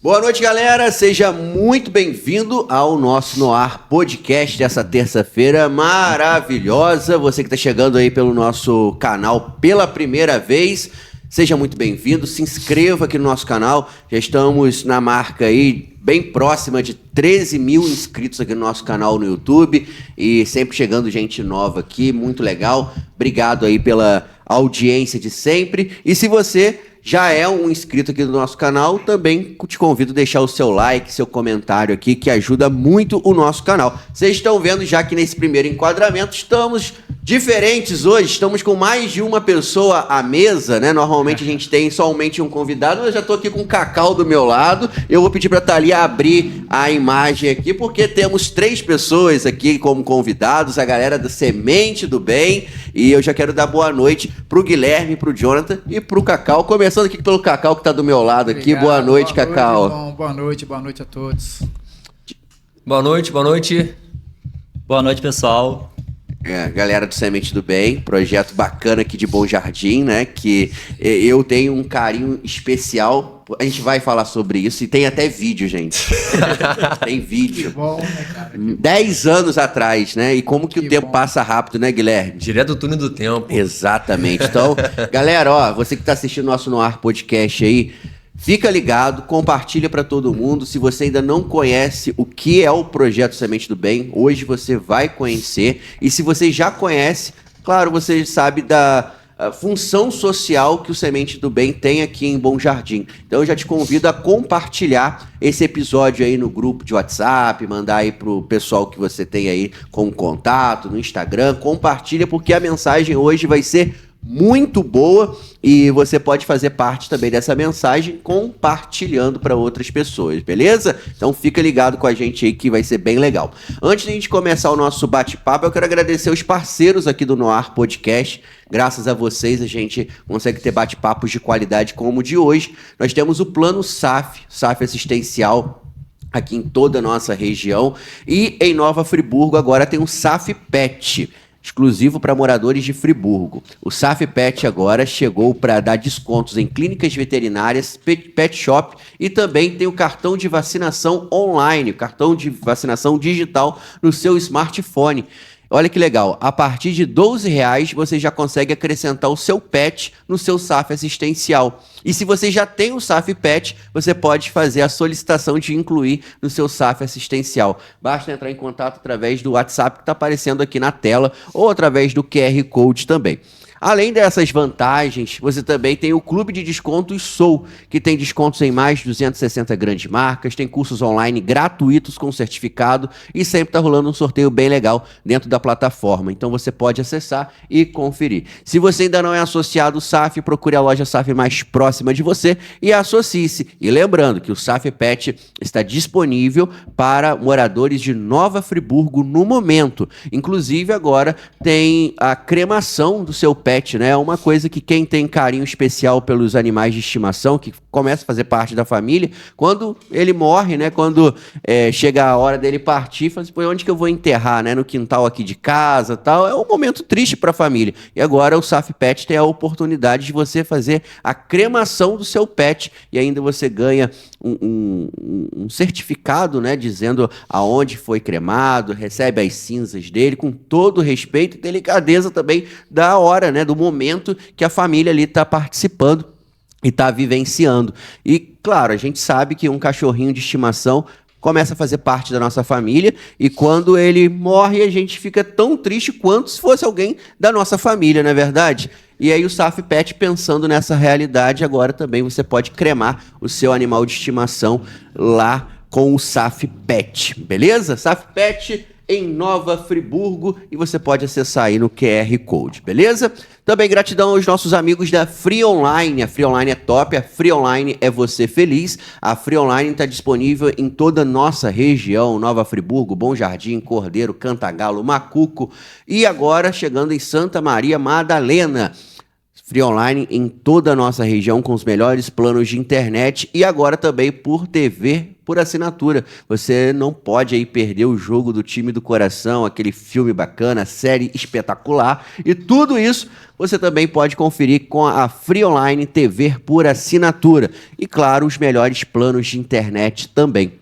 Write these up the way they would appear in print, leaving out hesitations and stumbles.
Boa noite, galera. Seja muito bem-vindo ao nosso No Ar Podcast dessa terça-feira maravilhosa. Você que está chegando aí pelo nosso canal pela primeira vez, seja muito bem-vindo. Se inscreva aqui no nosso canal. Já estamos na marca aí bem próxima de 13 mil inscritos aqui no nosso canal no YouTube e sempre chegando gente nova aqui, muito legal. Obrigado aí pela audiência de sempre. E se você já é um inscrito aqui do nosso canal, também te convido a deixar o seu like, seu comentário aqui, que ajuda muito o nosso canal. Vocês estão vendo já que nesse primeiro enquadramento estamos diferentes hoje, estamos com mais de uma pessoa à mesa, né? Normalmente a gente tem somente um convidado, eu já estou aqui com o Cacau do meu lado. Eu vou pedir para a Thalia abrir a imagem aqui, porque temos 3 pessoas aqui como convidados, a galera da Semente do Bem, e eu já quero dar boa noite pro Guilherme, pro Jonathan e pro Cacau. Começando aqui pelo Cacau, que tá do meu lado aqui. Obrigado, boa noite, Cacau. Boa noite a todos. Boa noite. Boa noite, pessoal. Galera do Semente do Bem, projeto bacana aqui de Bom Jardim, né? Que eu tenho um carinho especial. A gente vai falar sobre isso e tem até vídeo, gente. Tem vídeo. Que bom, né, cara? 10 anos atrás, né? E como que o tempo passa rápido, né, Guilherme? Direto do túnel do tempo. Exatamente. Então, galera, ó, você que tá assistindo nosso No Ar Podcast aí, fica ligado, compartilha para todo mundo. Se você ainda não conhece o que é o Projeto Semente do Bem, hoje você vai conhecer. E se você já conhece, claro, você sabe da função social que o Semente do Bem tem aqui em Bom Jardim. Então eu já te convido a compartilhar esse episódio aí no grupo de WhatsApp, mandar aí pro pessoal que você tem aí como contato, no Instagram. Compartilha, porque a mensagem hoje vai ser muito boa e você pode fazer parte também dessa mensagem compartilhando para outras pessoas, beleza? Então fica ligado com a gente aí que vai ser bem legal. Antes de a gente começar o nosso bate-papo, eu quero agradecer os parceiros aqui do No Ar Podcast. Graças a vocês a gente consegue ter bate-papos de qualidade como o de hoje. Nós temos o plano SAF assistencial aqui em toda a nossa região, e em Nova Friburgo agora tem o SAF Pet, exclusivo para moradores de Friburgo. O SAF Pet agora chegou para dar descontos em clínicas veterinárias, pet shop, e também tem o cartão de vacinação online, o cartão de vacinação digital no seu smartphone. Olha que legal, a partir de R$12 você já consegue acrescentar o seu pet no seu SAF assistencial. E se você já tem o SAF Pet, você pode fazer a solicitação de incluir no seu SAF assistencial. Basta entrar em contato através do WhatsApp que está aparecendo aqui na tela ou através do QR Code também. Além dessas vantagens, você também tem o Clube de Descontos Sou, que tem descontos em mais de 260 grandes marcas, tem cursos online gratuitos com certificado e sempre está rolando um sorteio bem legal dentro da plataforma. Então você pode acessar e conferir. Se você ainda não é associado ao SAF, procure a loja SAF mais próxima de você e associe-se. E lembrando que o SAF Pet está disponível para moradores de Nova Friburgo no momento. Inclusive agora tem a cremação do seu pet, né? É uma coisa que quem tem carinho especial pelos animais de estimação, que começa a fazer parte da família, quando ele morre, né? Quando chega a hora dele partir, fala assim, pô, onde que eu vou enterrar, né? No quintal aqui de casa, tal. É um momento triste para a família. E agora o SAF Pet tem a oportunidade de você fazer a cremação do seu pet e ainda você ganha um certificado, né? Dizendo aonde foi cremado, recebe as cinzas dele com todo o respeito e delicadeza também da hora, né? Do momento que a família ali está participando e está vivenciando. E, claro, a gente sabe que um cachorrinho de estimação começa a fazer parte da nossa família e quando ele morre a gente fica tão triste quanto se fosse alguém da nossa família, não é verdade? E aí o SAF Pet, pensando nessa realidade, agora também você pode cremar o seu animal de estimação lá com o SAF Pet, beleza? SAF Pet em Nova Friburgo e você pode acessar aí no QR Code, beleza? Também gratidão aos nossos amigos da Free Online. A Free Online é top, a Free Online é você feliz. A Free Online está disponível em toda a nossa região, Nova Friburgo, Bom Jardim, Cordeiro, Cantagalo, Macuco e agora chegando em Santa Maria Madalena. Free Online em toda a nossa região com os melhores planos de internet e agora também por TV por assinatura. Você não pode aí perder o jogo do time do coração, aquele filme bacana, série espetacular. E tudo isso você também pode conferir com a Free Online TV por assinatura. E claro, os melhores planos de internet também.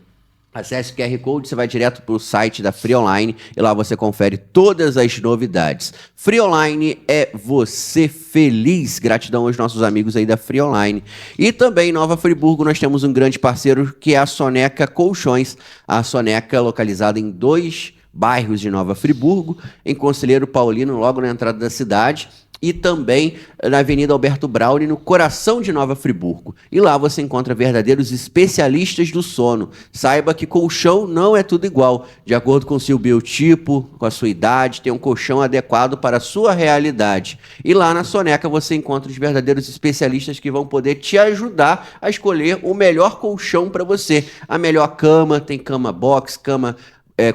Acesse o QR Code, você vai direto para o site da Free Online e lá você confere todas as novidades. Free Online é você feliz. Gratidão aos nossos amigos aí da Free Online. E também em Nova Friburgo nós temos um grande parceiro que é a Soneca Colchões. A Soneca localizada em 2 bairros de Nova Friburgo, em Conselheiro Paulino, logo na entrada da cidade. E também na Avenida Alberto Brauli, no coração de Nova Friburgo. E lá você encontra verdadeiros especialistas do sono. Saiba que colchão não é tudo igual. De acordo com o seu biotipo, com a sua idade, tem um colchão adequado para a sua realidade. E lá na Soneca você encontra os verdadeiros especialistas que vão poder te ajudar a escolher o melhor colchão para você. A melhor cama, tem cama box, cama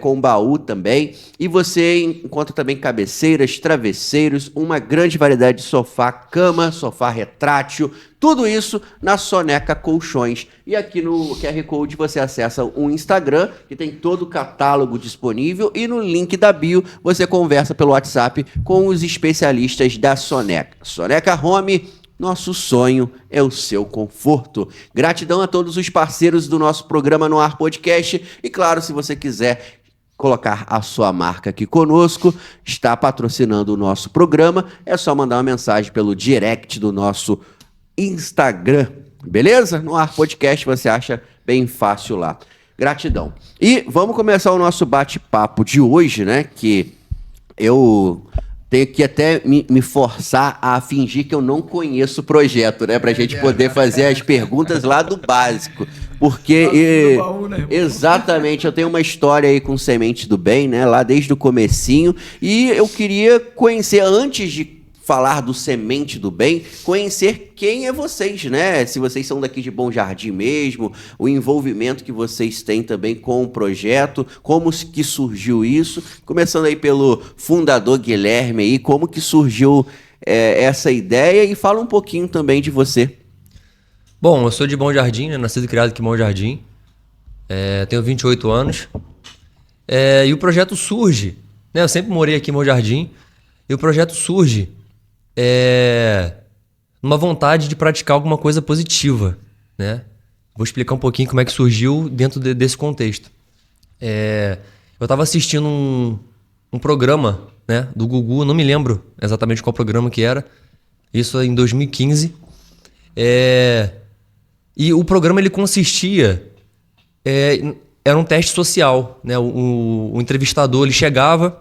com baú também, e você encontra também cabeceiras, travesseiros, uma grande variedade de sofá, cama, sofá retrátil, tudo isso na Soneca Colchões. E aqui no QR Code você acessa o Instagram, que tem todo o catálogo disponível, e no link da bio você conversa pelo WhatsApp com os especialistas da Soneca. Soneca Home, nosso sonho é o seu conforto. Gratidão a todos os parceiros do nosso programa No Ar Podcast. E claro, se você quiser colocar a sua marca aqui conosco, está patrocinando o nosso programa, é só mandar uma mensagem pelo direct do nosso Instagram. Beleza? No Ar Podcast você acha bem fácil lá. Gratidão. E vamos começar o nosso bate-papo de hoje, né? Que eu tenho que até me forçar a fingir que eu não conheço o projeto, né? Pra gente poder fazer as perguntas lá do básico. Porque, exatamente, eu tenho uma história aí com Semente do Bem, né? Lá desde o comecinho. E eu queria conhecer, antes de falar do Semente do Bem, conhecer quem é vocês, né? Se vocês são daqui de Bom Jardim mesmo, o envolvimento que vocês têm também com o projeto, como que surgiu isso. Começando aí pelo fundador Guilherme aí, como que surgiu essa ideia, e fala um pouquinho também de você. Bom, eu sou de Bom Jardim, né? Nascido e criado aqui em Bom Jardim. Tenho 28 anos. E o projeto surge, né? Eu sempre morei aqui em Bom Jardim. E o projeto surge numa vontade de praticar alguma coisa positiva, né? Vou explicar um pouquinho como é que surgiu dentro desse contexto. Eu estava assistindo um programa, né, do Gugu, não me lembro exatamente qual programa que era. Isso em 2015. E o programa ele consistia... era um teste social, né? O entrevistador ele chegava...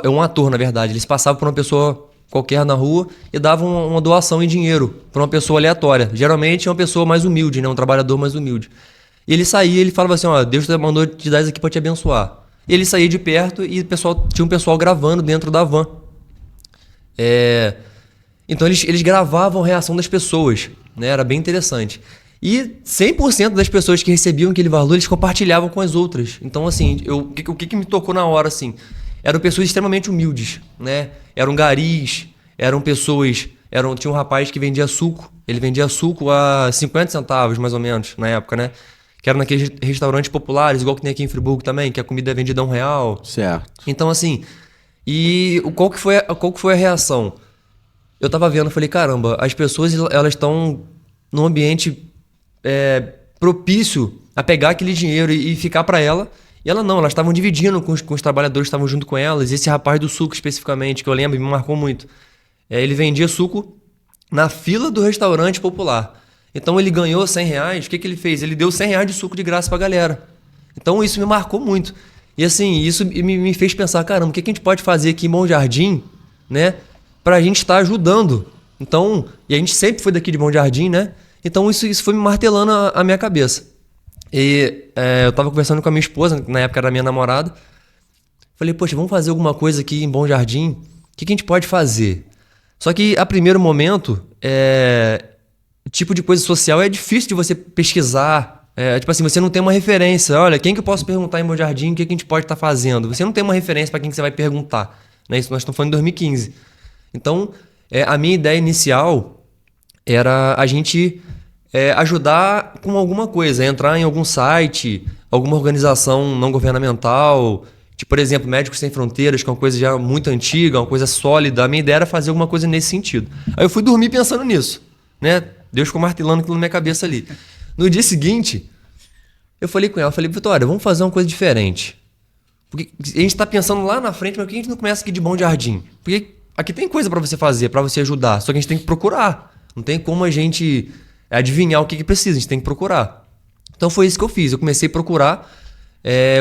um ator, na verdade. Ele se passava por uma pessoa qualquer na rua e dava uma doação em dinheiro para uma pessoa aleatória. Geralmente é uma pessoa mais humilde, né? Um trabalhador mais humilde. E ele saía, ele falava assim, ó, Deus mandou te dar isso aqui para te abençoar. E ele saía de perto e tinha um pessoal gravando dentro da van. Então eles gravavam a reação das pessoas, né? Era bem interessante. E 100% das pessoas que recebiam aquele valor, eles compartilhavam com as outras. Então, assim, o que me tocou na hora, assim... Eram pessoas extremamente humildes, né? Eram garis, eram pessoas... Tinha um rapaz que vendia suco. Ele vendia suco a 50 centavos, mais ou menos, na época, né? Que era naqueles restaurantes populares, igual que tem aqui em Friburgo também, que a comida é vendida a R$1. Certo. Então, assim... E qual que foi a reação? Eu tava vendo, falei, caramba, as pessoas, elas estão num ambiente propício a pegar aquele dinheiro e ficar para ela... E elas estavam dividindo com os trabalhadores que estavam junto com elas. Esse rapaz do suco especificamente, que eu lembro, me marcou muito. Ele vendia suco na fila do restaurante popular. Então ele ganhou R$100. O que ele fez? Ele deu R$100 de suco de graça pra galera. Então isso me marcou muito. E assim, isso me fez pensar, caramba, o que a gente pode fazer aqui em Bom Jardim, né? Pra gente estar ajudando. Então, e a gente sempre foi daqui de Bom Jardim, né? Então isso foi me martelando a minha cabeça. E eu tava conversando com a minha esposa, na época era minha namorada. Falei, poxa, vamos fazer alguma coisa aqui em Bom Jardim? O que a gente pode fazer? Só que a primeiro momento, tipo de coisa social é difícil de você pesquisar. Tipo assim, você não tem uma referência. Olha, quem que eu posso perguntar em Bom Jardim? O que a gente pode estar fazendo? Você não tem uma referência para quem que você vai perguntar. Né? Isso nós estamos falando em 2015. Então, a minha ideia inicial era a gente ajudar com alguma coisa, entrar em algum site, alguma organização não governamental, tipo, por exemplo, Médicos Sem Fronteiras, que é uma coisa já muito antiga, uma coisa sólida. A minha ideia era fazer alguma coisa nesse sentido. Aí eu fui dormir pensando nisso, né? Deus ficou martelando aquilo na minha cabeça ali. No dia seguinte, eu falei com ela, Vitória, vamos fazer uma coisa diferente. Porque a gente tá pensando lá na frente, mas por que a gente não começa aqui de Bom Jardim? Porque aqui tem coisa para você fazer, para você ajudar, só que a gente tem que procurar. Não tem como a gente adivinhar o que precisa, a gente tem que procurar. Então foi isso que eu fiz, eu comecei a procurar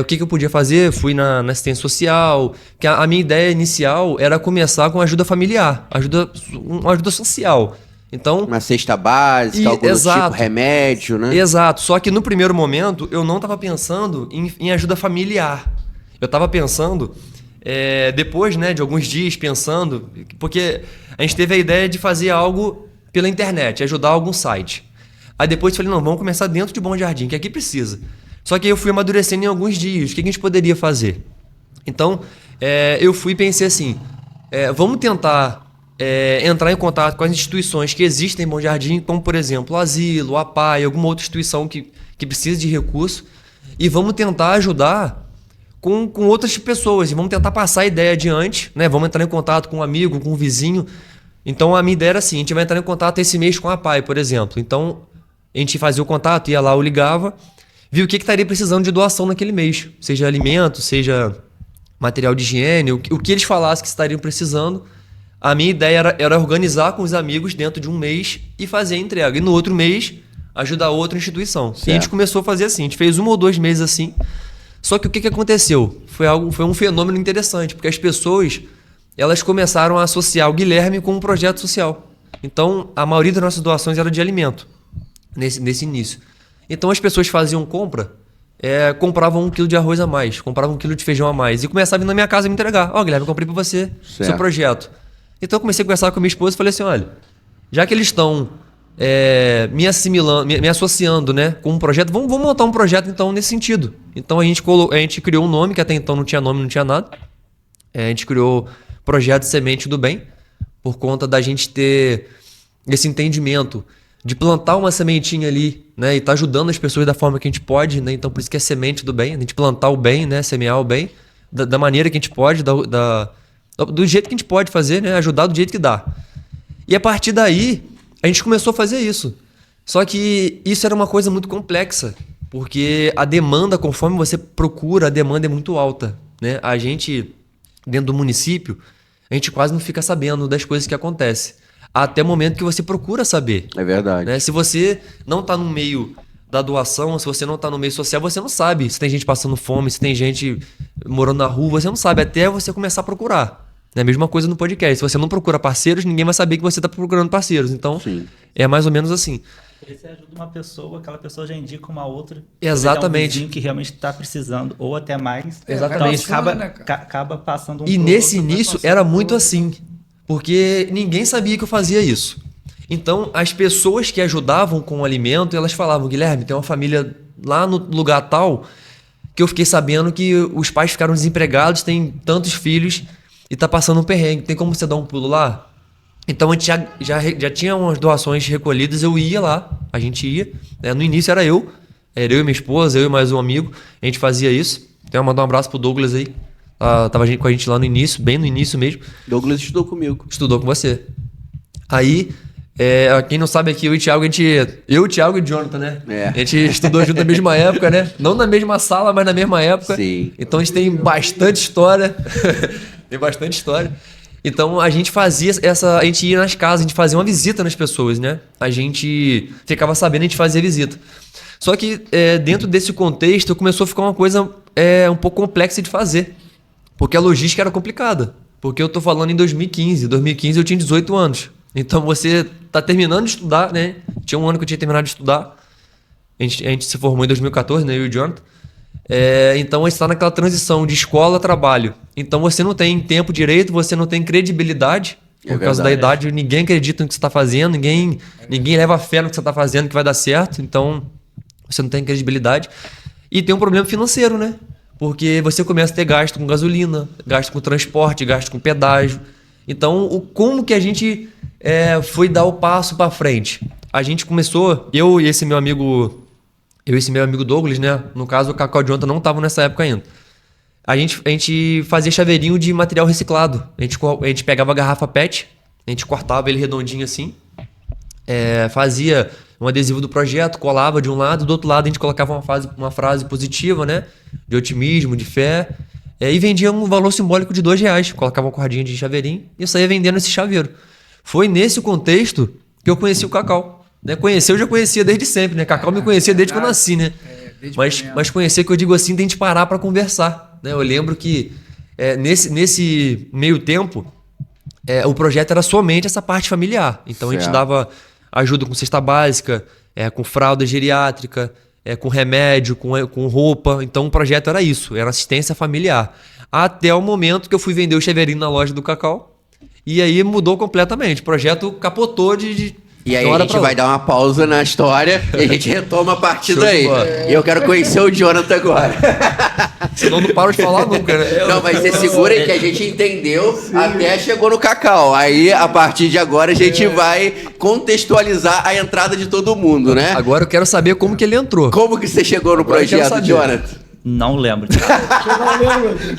o que eu podia fazer, fui na assistência social, que a minha ideia inicial era começar com ajuda familiar, uma ajuda social. Então, uma cesta básica, algo do tipo remédio, né? Exato, só que no primeiro momento eu não estava pensando em ajuda familiar. Eu estava pensando, depois, né, de alguns dias pensando, porque a gente teve a ideia de fazer algo pela internet, ajudar algum site. Aí depois eu falei, não, vamos começar dentro de Bom Jardim, que aqui precisa. Só que eu fui amadurecendo em alguns dias, o que a gente poderia fazer? Então, eu fui e pensei assim, vamos tentar entrar em contato com as instituições que existem em Bom Jardim, como, por exemplo, o asilo, a PAI, alguma outra instituição que precisa de recurso, e vamos tentar ajudar com outras pessoas, e vamos tentar passar a ideia adiante, né? Vamos entrar em contato com um amigo, com um vizinho. Então, a minha ideia era assim, a gente vai entrar em contato esse mês com a PAI, por exemplo. Então, a gente fazia o contato, ia lá, eu ligava, via o que estaria precisando de doação naquele mês, seja alimento, seja material de higiene, o que eles falassem que estariam precisando. A minha ideia era organizar com os amigos dentro de um mês e fazer a entrega. E no outro mês, ajudar outra instituição. Certo. E a gente começou a fazer assim. A gente fez 1 ou 2 meses assim. Só que o que aconteceu? Foi um fenômeno interessante, porque as pessoas elas começaram a associar o Guilherme com um projeto social. Então, a maioria das nossas doações era de alimento, nesse início. Então, as pessoas faziam compra, compravam 1 quilo de arroz a mais, compravam 1 quilo de feijão a mais, e começavam a vir na minha casa me entregar. Guilherme, eu comprei para você, seu projeto. Então eu comecei a conversar com a minha esposa e falei assim, olha, já que eles estão me assimilando, me associando, né, com um projeto, vamos montar um projeto então nesse sentido. Então a gente criou um nome, que até então não tinha nome, não tinha nada. A gente criou Projeto Semente do Bem, por conta da gente ter esse entendimento de plantar uma sementinha ali, né, e tá ajudando as pessoas da forma que a gente pode, né, então por isso que é Semente do Bem, a gente plantar o bem, né, semear o bem, da maneira que a gente pode, do jeito que a gente pode fazer, né? Ajudar do jeito que dá. E a partir daí, a gente começou a fazer isso. Só que isso era uma coisa muito complexa, porque a demanda, conforme você procura, a demanda é muito alta, né? A gente, dentro do município, a gente quase não fica sabendo das coisas que acontecem. Até o momento que você procura saber. É verdade. Né? Se você não está no meio da doação, se você não está no meio social, você não sabe se tem gente passando fome, se tem gente morando na rua, você não sabe, até você começar a procurar. É a mesma coisa no podcast. Se você não procura parceiros, ninguém vai saber que você está procurando parceiros. Então, sim, é mais ou menos assim. Você ajuda uma pessoa, aquela pessoa já indica uma outra. Exatamente. Um vizinho que realmente está precisando, ou até mais. Exatamente. Então, acaba passando um. E nesse início era muito assim, porque ninguém sabia que eu fazia isso. Então, as pessoas que ajudavam com o alimento, elas falavam, Guilherme, tem uma família lá no lugar tal, que eu fiquei sabendo que os pais ficaram desempregados, tem tantos filhos e tá passando um perrengue. Tem como você dar um pulo lá? Então a gente já tinha umas doações recolhidas, eu ia lá, a gente ia. No início era eu e minha esposa, eu e mais um amigo, a gente fazia isso. Então mandar um abraço pro Douglas aí, tava com a gente lá no início, bem no início mesmo. Douglas estudou comigo. Estudou com você. Aí, quem não sabe aqui, eu e o Thiago, o Thiago e o Jonathan, né? A gente estudou junto na mesma época, né? Não na mesma sala, mas na mesma época. Sim. Então a gente tem bastante história. Tem bastante história. Então a gente fazia a gente ia nas casas, a gente fazia uma visita nas pessoas, né? A gente ficava sabendo, a gente fazia visita. Só que dentro desse contexto começou a ficar uma coisa um pouco complexa de fazer. Porque a logística era complicada. Porque eu tô falando em 2015. Em 2015 eu tinha 18 anos. Então você tá terminando de estudar, né? Tinha um ano que eu tinha terminado de estudar. A gente se formou em 2014, né? Eu e o Jonathan. Então a gente está naquela transição de escola a trabalho. Então você não tem tempo direito, você não tem credibilidade. Por causa da idade, ninguém acredita no que você está fazendo, ninguém leva fé no que você está fazendo que vai dar certo. Então você não tem credibilidade. E tem um problema financeiro, né? Porque você começa a ter gasto com gasolina, gasto com transporte, gasto com pedágio. Então como que a gente foi dar o passo para frente? a gente começou, eu e esse meu amigo Douglas, né? No caso, o Cacau e o Jonathan não estavam nessa época ainda. A gente fazia chaveirinho de material reciclado. A gente pegava a garrafa PET, a gente cortava ele redondinho assim, fazia um adesivo do projeto, colava de um lado, do outro lado a gente colocava uma frase positiva, né? De otimismo, de fé. E vendia um valor simbólico de R$2. Colocava uma cordinha de chaveirinho e eu saía vendendo esse chaveiro. Foi nesse contexto que eu conheci o Cacau. Né? Conhecer eu já conhecia desde sempre, né? Cacau me conhecia desde que eu nasci, né? Mas conhecer que eu digo assim, tem de parar para conversar. Né? Eu lembro que nesse meio tempo, o projeto era somente essa parte familiar. Então a gente dava ajuda com cesta básica, com fralda geriátrica, com remédio, com roupa. Então o projeto era isso, era assistência familiar. Até o momento que eu fui vender o chaveirinho na loja do Cacau. E aí mudou completamente. O projeto capotou de E aí a gente vai dar uma pausa na história e a gente retoma a partir daí. E eu quero conhecer o Jonathan agora. Senão não paro de falar nunca, né? Não, mas você segura aí que a gente entendeu até chegou no Cacau. Aí, a partir de agora, a gente vai contextualizar a entrada de todo mundo, né? Agora eu quero saber como que ele entrou. Como que você chegou no Agora eu quero projeto, saber. Jonathan? Não lembro.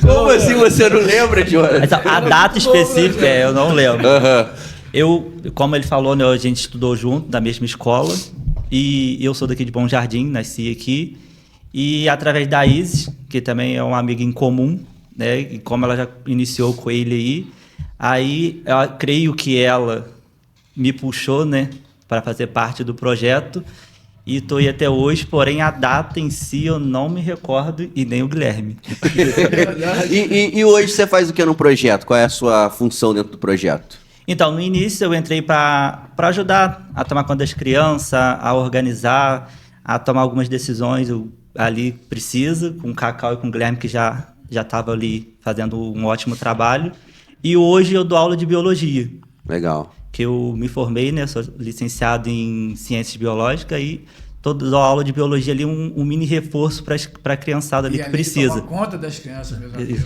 Como assim você não lembra, Jonathan? Mas a data específica, eu não lembro. Aham. Como ele falou, né, a gente estudou junto, na mesma escola. E eu sou daqui de Bom Jardim, nasci aqui. E através da Isis, que também é uma amiga em comum, né? E como ela já iniciou com ele aí eu creio que ela me puxou, né, para fazer parte do projeto. E estou aí até hoje, porém a data em si eu não me recordo e nem o Guilherme. E hoje você faz o que no projeto? Qual é a sua função dentro do projeto? Então, no início eu entrei para ajudar a tomar conta das crianças, a organizar, a tomar algumas decisões ali precisa, com o Cacau e com o Guilherme, que já estava ali fazendo um ótimo trabalho. E hoje eu dou aula de biologia. Legal. Que eu me formei, né? Sou licenciado em ciências biológicas e dou aula de biologia ali, um mini reforço para a criançada ali E que ali precisa. toma conta das crianças, meus amigos.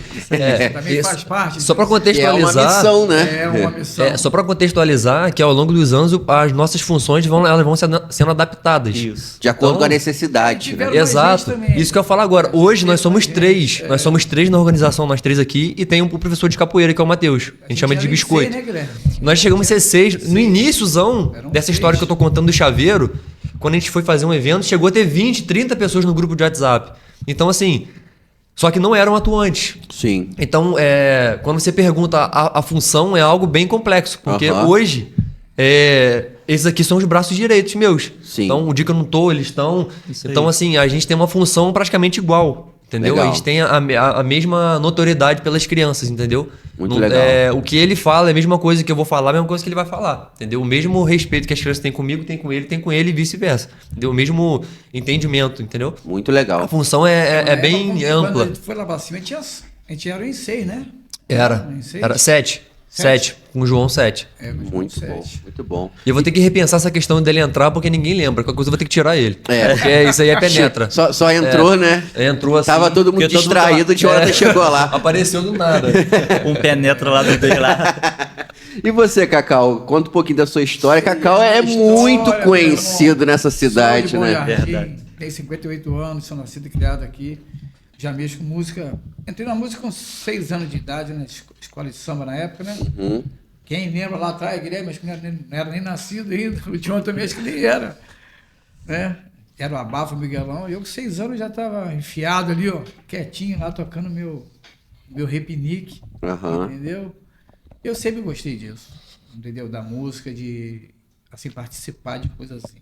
Também Isso. faz parte. Só para disso. Que é uma contextualizar, missão, né? É uma missão. só para contextualizar que ao longo dos anos as nossas funções elas vão sendo adaptadas. Isso. De acordo Então, com a necessidade, né? tiveram mais Exato. gente também. Isso que eu falo agora. Hoje nós somos mais três. gente, Nós somos três na organização, nós três aqui, e tem um professor de capoeira, que é o Matheus. A gente chama de era em biscoito. seis, né, Guilherme? Nós chegamos a ser seis. No iníciozão Eram dessa seis. história que eu tô contando do chaveiro, quando a gente foi fazer um evento, chegou a ter 20, 30 pessoas no grupo de WhatsApp. Então, assim, só que não eram atuantes. Sim. Então, quando você pergunta a função, é algo bem complexo. Porque Aham. hoje, esses aqui são os braços direitos meus. Sim. Então, o dia que eu não tô, eles estão. Isso Então, aí. assim, a gente tem uma função praticamente igual. Entendeu? Legal. A gente tem a mesma notoriedade pelas crianças, entendeu? Muito legal. O que ele fala é a mesma coisa que eu vou falar, é a mesma coisa que ele vai falar. Entendeu? O mesmo respeito que as crianças têm comigo, tem com ele e vice-versa. Entendeu? O mesmo entendimento, entendeu? Muito A legal. função é bem Quando ampla. a gente foi lá pra cima, a gente era em 6, né? Era. Em seis? Era 7. 7. Com o João 7. É, Muito bom, sete. muito bom. E eu vou ter que repensar essa questão dele entrar, porque ninguém lembra. Qualquer coisa eu vou ter que tirar ele. É. Porque isso aí penetra. Só entrou, né? Entrou assim. Tava todo mundo porque todo mundo distraído, o Jonathan chegou lá. Apareceu do nada. Um penetra lá do dele lá. E você, Cacau? Conta um pouquinho da sua história. Cacau é História, muito meu conhecido irmão. nessa cidade, Sou de Bom né? Jardim, Verdade. Tenho 58 anos, sou nascido e criado aqui. Já mexo com música. Entrei na música com 6 anos de idade, na escola de samba na época, né? Uhum. Quem lembra lá atrás, Guilherme, acho que não era nem nascido ainda. O Tião também acho que nem era. Né? Era o Abafo, o Miguelão. E eu com 6 anos já estava enfiado ali, ó, quietinho lá, tocando meu repinique. Aham. Entendeu? Eu sempre gostei disso. Entendeu? Da música, de assim, participar de coisas assim.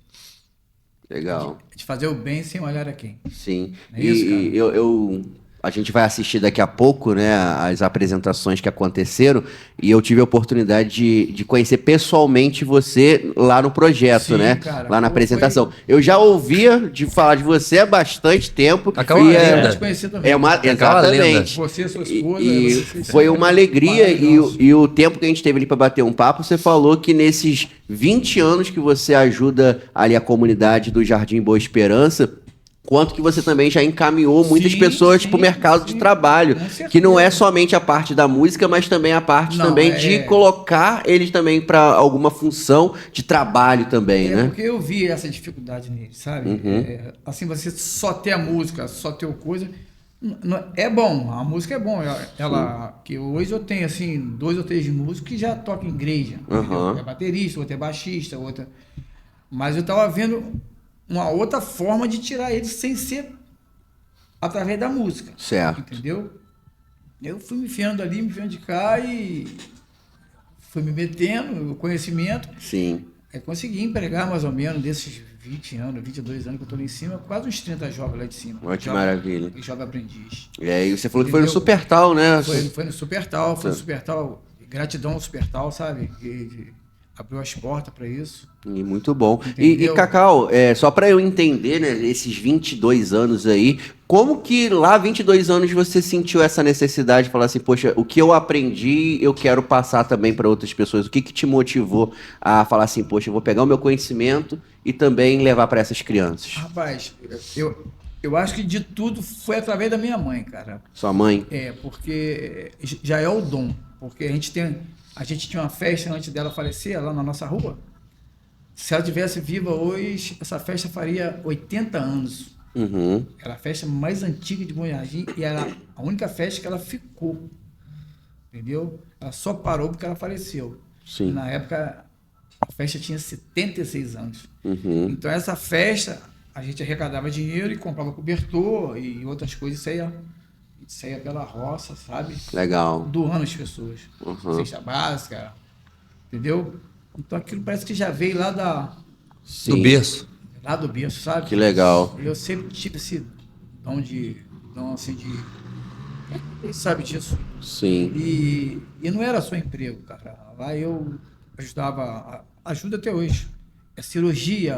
Legal. De fazer o bem sem olhar a quem. Sim. É isso, cara. E a gente vai assistir daqui a pouco, né, as apresentações que aconteceram, e eu tive a oportunidade de conhecer pessoalmente você lá no projeto, Sim, né? cara. Lá na Pô, apresentação. Eu já ouvia de falar de você há bastante tempo. Cacau e é uma lenda. te conhecer também. É uma, Cacau é uma exatamente. Você, sua E, esposa. e vocês foi são uma alegria, maravilhosos. e o tempo que a gente teve ali para bater um papo, você falou que nesses 20 anos que você ajuda ali a comunidade do Jardim Boa Esperança, quanto que você também já encaminhou muitas Sim, pessoas sim, para o mercado de sim, trabalho, com certeza. que não é somente a parte da música, mas também a parte Não, também de colocar eles também para alguma função de trabalho também, né? Porque eu vi essa dificuldade nele, sabe? Assim, você só ter a música, só ter o coisa, é bom, a música é bom. Que hoje eu tenho, assim, 2 ou 3 músicos que já tocam em igreja. Uhum. É baterista, outro é baixista, outra... Mas eu tava vendo uma outra forma de tirar eles sem ser através da música. Certo. Entendeu? Eu fui me enfiando ali, me enfiando de cá e fui me metendo, o conhecimento. Sim. Aí consegui empregar mais ou menos desses 20 anos, 22 anos que eu tô lá em cima, quase uns 30 jovens lá de cima. Olha que maravilha. Jovem aprendiz. E aí você falou que foi no Entendeu? Supertal, né? Foi no Supertal, gratidão ao Supertal, sabe? Que abriu as portas para isso. E muito bom. E Entendeu? Cacau, só para eu entender, né, esses 22 anos aí, como que lá 22 anos você sentiu essa necessidade de falar assim, poxa, o que eu aprendi eu quero passar também para outras pessoas? O que te motivou a falar assim, poxa, eu vou pegar o meu conhecimento e também levar para essas crianças? Rapaz, eu acho que de tudo foi através da minha mãe, cara. Sua mãe? Porque já é o dom. Porque a gente tinha uma festa antes dela falecer, lá na nossa rua. Se ela tivesse viva hoje, essa festa faria 80 anos. Uhum. Era a festa mais antiga de Bom Jardim e era a única festa que ela ficou. Entendeu? Ela só parou porque ela faleceu. Sim. Na época, a festa tinha 76 anos. Uhum. Então, essa festa, a gente arrecadava dinheiro e comprava cobertor e outras coisas. Saía pela roça, sabe? Legal. Doando as pessoas. Uhum. Cesta básica, entendeu? Então, aquilo parece que já veio lá Sim. Do berço. lá do berço, sabe? Que legal. Eu sempre tive esse dom assim, de... Quem sabe disso? Sim. E não era só emprego, cara. Lá eu ajuda até hoje. É cirurgia,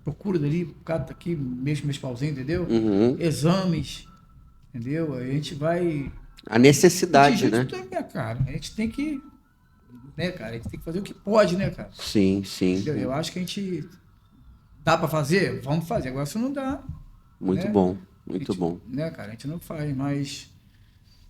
procura dali, o cara tá aqui, meus pauzinhos, entendeu? Uhum. Exames, entendeu? A gente vai... A necessidade, né? Cara, a gente tem que... Né, cara? A gente tem que fazer o que pode, né, cara? Sim, sim. Entendeu? Eu acho que a gente... Dá pra fazer? Vamos fazer. Agora, se não dá... Muito né? bom, muito bom. Né, cara? A gente não faz, mas...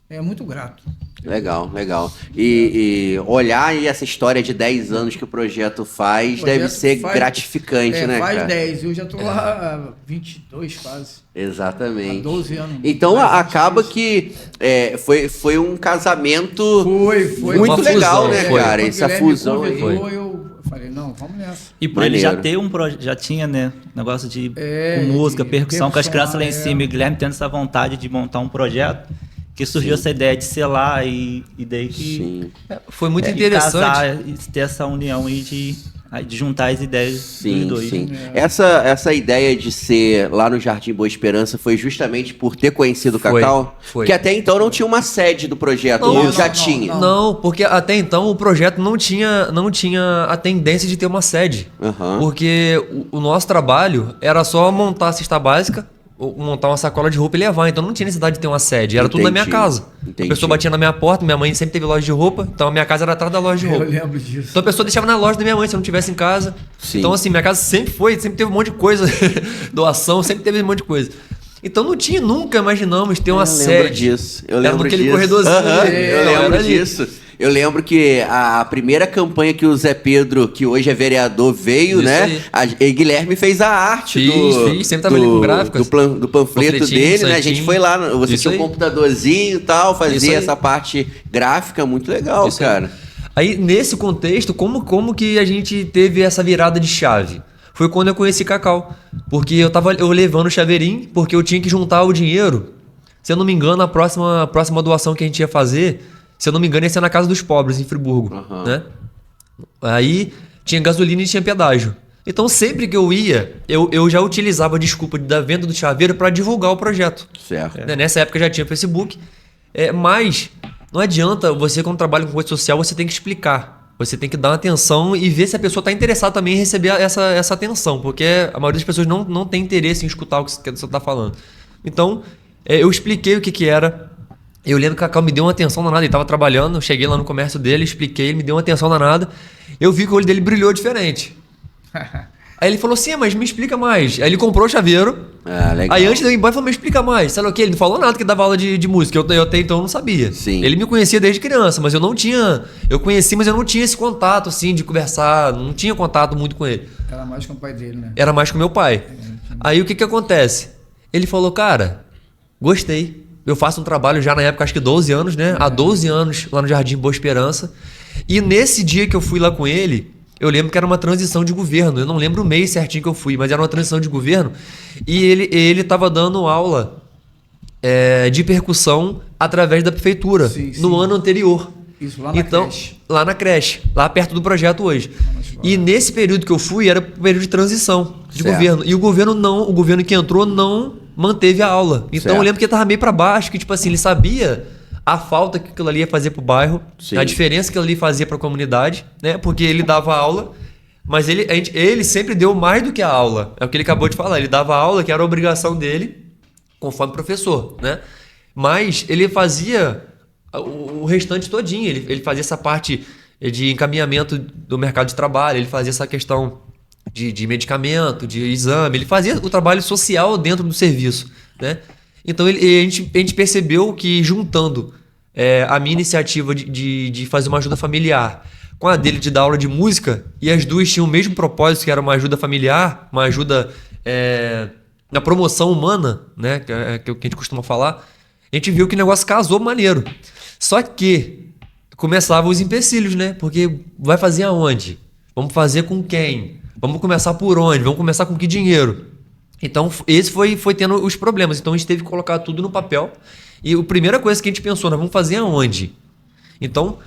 É muito grato. Legal, legal. E olhar aí essa história de 10 anos que o projeto faz deve ser gratificante, né, faz cara? 10. Eu já tô lá há 22 quase. Exatamente. Há 12 anos. Então Mais acaba 22. que foi um casamento Foi muito uma legal, fusão, né, foi. cara? Quando Essa o Guilherme fusão aí. convidou, eu falei, não, vamos nessa. E por ele já Maneiro. já tinha, né, negócio de É, com música, de percussão com as crianças lá em percussão, cima. E o Guilherme tendo essa vontade de montar um projeto, que surgiu essa ideia de selar e daí que... Sim, Foi muito e interessante. casar e ter essa união aí de juntar as ideias dos sim, dois. sim. Essa ideia de ser lá no Jardim Boa Esperança foi justamente por ter conhecido o Foi, Cacau? foi. Que até então não tinha uma sede do projeto, Não, ou não, já não, tinha? Não, porque até então o projeto não tinha a tendência de ter uma sede. Aham. Porque o nosso trabalho era só montar a cesta básica, ou montar uma sacola de roupa e levar. Então não tinha necessidade de ter uma sede. Era tudo na minha Entendi, casa. entendi. A pessoa batia na minha porta, minha mãe sempre teve loja de roupa, então a minha casa era atrás da loja de Eu roupa. lembro disso. Então a pessoa deixava na loja da minha mãe se eu não estivesse em casa. Sim. Então, assim, minha casa sempre teve um monte de coisa, doação, sempre teve um monte de coisa. Então nunca imaginamos ter uma Eu sede. lembro disso. Eu Era lembro naquele disso. corredorzinho. Aham, eu Era lembro ali. disso. Eu lembro que a primeira campanha que o Zé Pedro, que hoje é vereador, veio, Isso né? E Guilherme fez a arte Fiz, sempre trabalhei com gráficos. do panfleto Panfletinho, dele, né? A gente santinho. foi lá, você Isso tinha um aí. computadorzinho e tal, Isso fazia aí. essa parte gráfica, muito legal, Isso aí. cara. Aí, nesse contexto, como que a gente teve essa virada de chave? Foi quando eu conheci Cacau. Porque eu levando o chaveirinho, porque eu tinha que juntar o dinheiro. Se eu não me engano, a próxima doação que a gente ia fazer, se eu não me engano, ia ser na Casa dos Pobres, em Friburgo. Aham. Né? Aí tinha gasolina e tinha pedágio. Então, sempre que eu ia, eu já utilizava a desculpa da venda do chaveiro para divulgar o projeto. Certo. Né? Nessa época já tinha Facebook. Mas não adianta você, quando trabalha com rede social, você tem que explicar. Você tem que dar uma atenção e ver se a pessoa está interessada também em receber essa atenção. Porque a maioria das pessoas não tem interesse em escutar o que você está falando. Então, eu expliquei o que era. Eu lembro que o Cacau me deu uma atenção danada. Ele estava trabalhando, eu cheguei lá no comércio dele, expliquei, ele me deu uma atenção danada. Eu vi que o olho dele brilhou diferente. Aí ele falou assim, mas me explica mais. Aí ele comprou o chaveiro. Ah, legal. Aí antes de eu ir embora, ele falou, me explica mais. Sabe o que? Ele não falou nada que dava aula de música. Eu até então não sabia. Sim. Ele me conhecia desde criança, mas eu não tinha... Eu conheci, mas eu não tinha esse contato, assim, de conversar. Não tinha contato muito com ele. Era mais com o pai dele, né? Era mais com meu pai. Aí o que acontece? Ele falou, cara, gostei. Eu faço um trabalho já na época, acho que 12 anos, né? Há 12 anos lá no Jardim Boa Esperança. E nesse dia que eu fui lá com ele, eu lembro que era uma transição de governo. Eu não lembro o mês certinho que eu fui, mas era uma transição de governo. E ele estava dando aula de percussão através da prefeitura, Sim, sim. no ano anterior. Isso, lá na creche. Lá na creche, lá perto do projeto hoje. E nesse período que eu fui, era o período de transição de Certo. governo. E o governo que entrou não manteve a aula. Então Certo. eu lembro que ele tava meio para baixo, que tipo assim, ele sabia a falta que aquilo ali ia fazer pro bairro, Sim. a diferença que aquilo ali fazia pra comunidade, né? Porque ele dava aula, mas ele sempre deu mais do que a aula. É o que ele acabou de falar. Ele dava aula, que era a obrigação dele, conforme professor, né? Mas ele fazia o restante todinho. Ele fazia essa parte de encaminhamento do mercado de trabalho, ele fazia essa questão de medicamento, de exame, ele fazia o trabalho social dentro do serviço, né? Então a gente percebeu que juntando a minha iniciativa de fazer uma ajuda familiar com a dele de dar aula de música, e as duas tinham o mesmo propósito, que era uma ajuda familiar, uma ajuda na promoção humana, né? Que é o que a gente costuma falar, a gente viu que o negócio casou maneiro. Só que começavam os empecilhos, né? Porque vai fazer aonde? Vamos fazer com quem? Vamos começar por onde? Vamos começar com que dinheiro? Então, esse foi tendo os problemas. Então, a gente teve que colocar tudo no papel. E a primeira coisa que a gente pensou, nós vamos fazer aonde? Então,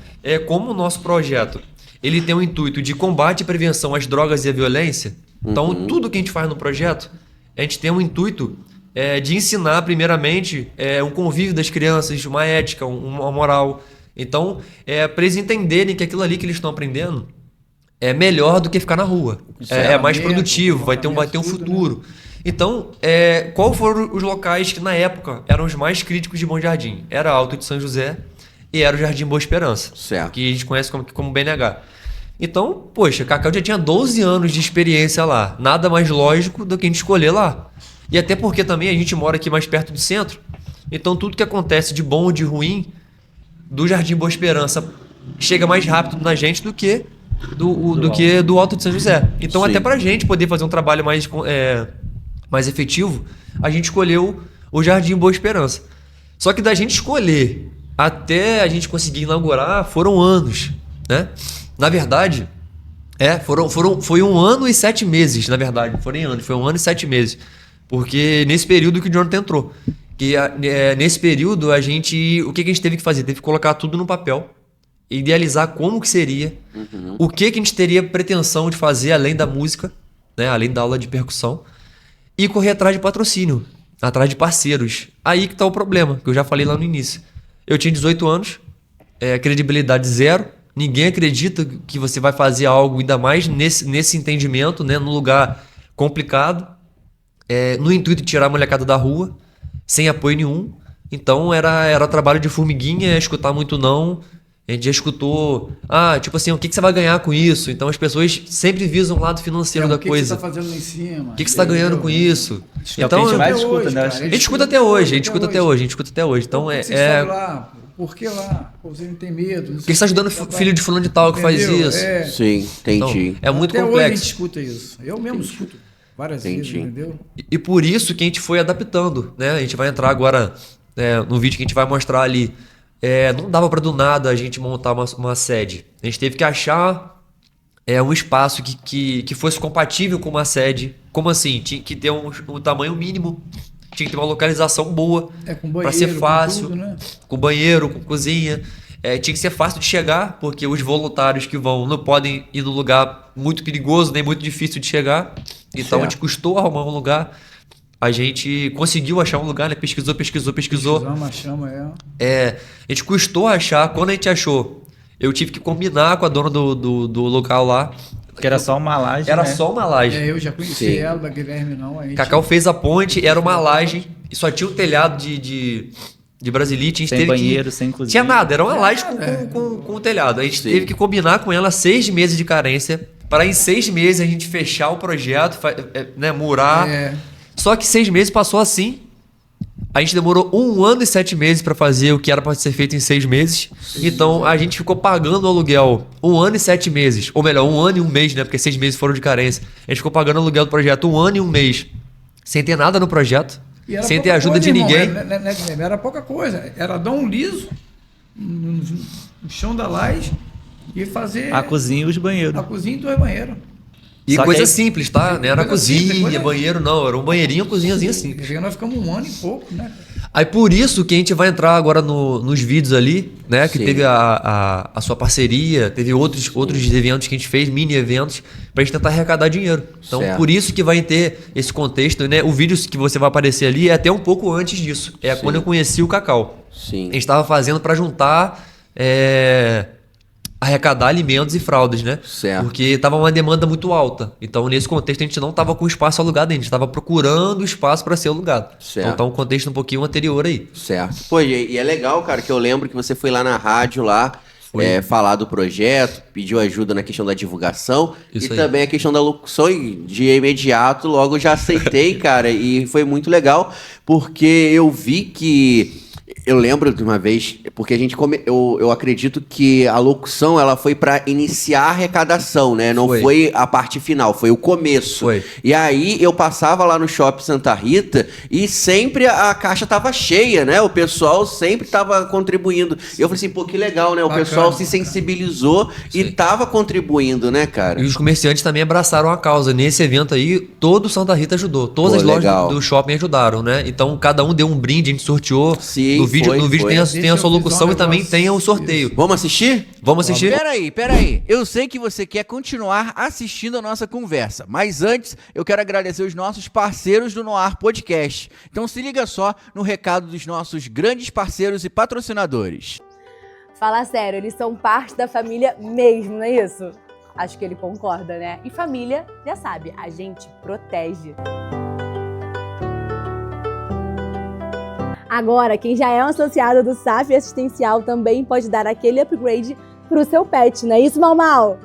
como o nosso projeto ele tem o intuito de combate e prevenção às drogas e à violência, então, tudo que a gente faz no projeto, a gente tem o intuito de ensinar, primeiramente, um convívio das crianças, uma ética, uma moral. Então, para eles entenderem que aquilo ali que eles estão aprendendo é melhor do que ficar na rua. É mais produtivo, vai ter um futuro. Então, qual foram os locais que na época eram os mais críticos de Bom Jardim? Era Alto de São José e era o Jardim Boa Esperança, Certo. que a gente conhece como BNH. Então, poxa, Cacau já tinha 12 anos de experiência lá. Nada mais lógico do que a gente escolher lá. E até porque também a gente mora aqui mais perto do centro. Então, tudo que acontece de bom ou de ruim do Jardim Boa Esperança chega mais rápido na gente do que do Alto de São José. Então, Sim. até pra gente poder fazer um trabalho mais efetivo, a gente escolheu o Jardim Boa Esperança. Só que da gente escolher até a gente conseguir inaugurar foram anos, né? Na verdade, foi 1 ano e 7 meses, na verdade. Foram anos, foi 1 ano e 7 meses. Porque nesse período que o Jonathan entrou. Nesse período, o que a gente teve que fazer? Teve que colocar tudo no papel, idealizar como que seria, o que a gente teria pretensão de fazer além da música, né? Além da aula de percussão, e correr atrás de patrocínio, atrás de parceiros. Aí que tá o problema, que eu já falei lá no início. Eu tinha 18 anos, credibilidade zero, ninguém acredita que você vai fazer algo, ainda mais nesse entendimento, né? Num lugar complicado, no intuito de tirar a molecada da rua, sem apoio nenhum. Então era trabalho de formiguinha, escutar muito não. A gente já escutou, tipo assim, o que você vai ganhar com isso? Então as pessoas sempre visam o lado financeiro da coisa. O que você está fazendo lá em cima? O que você está ganhando com isso? É o que a gente mais escuta, né? A gente escuta até hoje, Então Por que você sabe lá? Por que lá? Pô, você não tem medo? Por que você está ajudando o filho de fulano de tal que faz Entendeu? isso? Sim, entendi. Então, é muito Até hoje a gente complexo. escuta isso. Eu mesmo escuto várias vezes, entendeu? E por isso que a gente foi adaptando, né? A gente vai entrar agora no vídeo que a gente vai mostrar ali. Não dava para do nada a gente montar uma sede. A gente teve que achar um espaço que fosse compatível com uma sede. Como assim? Tinha que ter um tamanho mínimo, tinha que ter uma localização boa Com para banheiro, ser fácil, com tudo, né? com banheiro, com cozinha. Tinha que ser fácil de chegar, porque os voluntários que vão não podem ir no lugar muito perigoso, nem muito difícil de chegar. Então a gente custou arrumar um lugar. A gente conseguiu achar um lugar, né? Pesquisou. Achamos, A gente custou achar. Quando a gente achou, eu tive que combinar com a dona do local lá. Que era só uma laje, Era né? só uma laje. eu já conheci ela, da Guilherme não. A gente... Cacau fez a ponte, era uma laje e só tinha um telhado de brasilite. A gente Sem teve banheiro, que... sem cozinha. Tinha nada, era uma laje com o telhado. A gente teve que combinar com ela 6 meses de carência para em 6 meses a gente fechar o projeto, né, murar. Só que 6 meses passou assim. A gente demorou 1 ano e 7 meses para fazer o que era para ser feito em 6 meses. Então a gente ficou pagando o aluguel 1 ano e 7 meses. Ou melhor, 1 ano e 1 mês, né? Porque 6 meses foram de carência. A gente ficou pagando o aluguel do projeto 1 ano e 1 mês. Sem ter nada no projeto. Sem ter ajuda de ninguém. Era pouca coisa. Era dar um liso no chão da laje e fazer... A cozinha e os banheiros. A cozinha e 2 banheiros. E Só coisa que aí- simples, tá? Não era Coisa cozinha, simples, banheiro, não. Era um banheirinho, cozinhazinha simples. Nós ficamos 1 ano e pouco, né? Aí por isso que a gente vai entrar agora nos vídeos ali, né? Que Sim. teve a sua parceria, teve outros eventos que a gente fez, mini eventos, pra gente tentar arrecadar dinheiro. Então Certo. por isso que vai ter esse contexto, né? O vídeo que você vai aparecer ali é até um pouco antes disso. É Sim. quando eu conheci o Cacau. Sim. A gente tava fazendo pra juntar... arrecadar alimentos e fraldas, né? Certo. Porque tava uma demanda muito alta. Então, nesse contexto, a gente não tava com espaço alugado ainda. A gente tava procurando espaço para ser alugado. Certo. Então, tá um contexto um pouquinho anterior aí. Certo. Pô, e é legal, cara, que eu lembro que você foi lá na rádio lá Foi. falar do projeto, pediu ajuda na questão da divulgação Isso e aí. também a questão da locução e de imediato logo já aceitei, cara, e foi muito legal porque eu vi que... Eu lembro de uma vez, porque a gente eu acredito que a locução ela foi para iniciar a arrecadação, né? Não foi a parte final, foi o começo. Foi. E aí eu passava lá no Shopping Santa Rita e sempre a caixa tava cheia, né? O pessoal sempre tava contribuindo. E eu falei assim, pô, que legal, né? O Bacana, pessoal se bacana. sensibilizou e Sim. tava contribuindo, né, cara? E os comerciantes também abraçaram a causa. Nesse evento aí, todo Santa Rita ajudou. Todas Pô, as lojas legal. do shopping ajudaram, né? Então, cada um deu um brinde, a gente sorteou. Sim, no vídeo, foi, no vídeo foi. tem a Deixa eu sua locução avisar um e também negócio. tem o sorteio. Vamos assistir? Vamos assistir? Peraí. Eu sei que você quer continuar assistindo a nossa conversa, mas antes eu quero agradecer os nossos parceiros do Noar Podcast. Então se liga só no recado dos nossos grandes parceiros e patrocinadores. Fala sério, eles são parte da família mesmo, não é isso? Acho que ele concorda, né? E família, já sabe, a gente protege. Agora, quem já é um associado do SAF Assistencial também pode dar aquele upgrade pro seu pet, não é isso, Mal?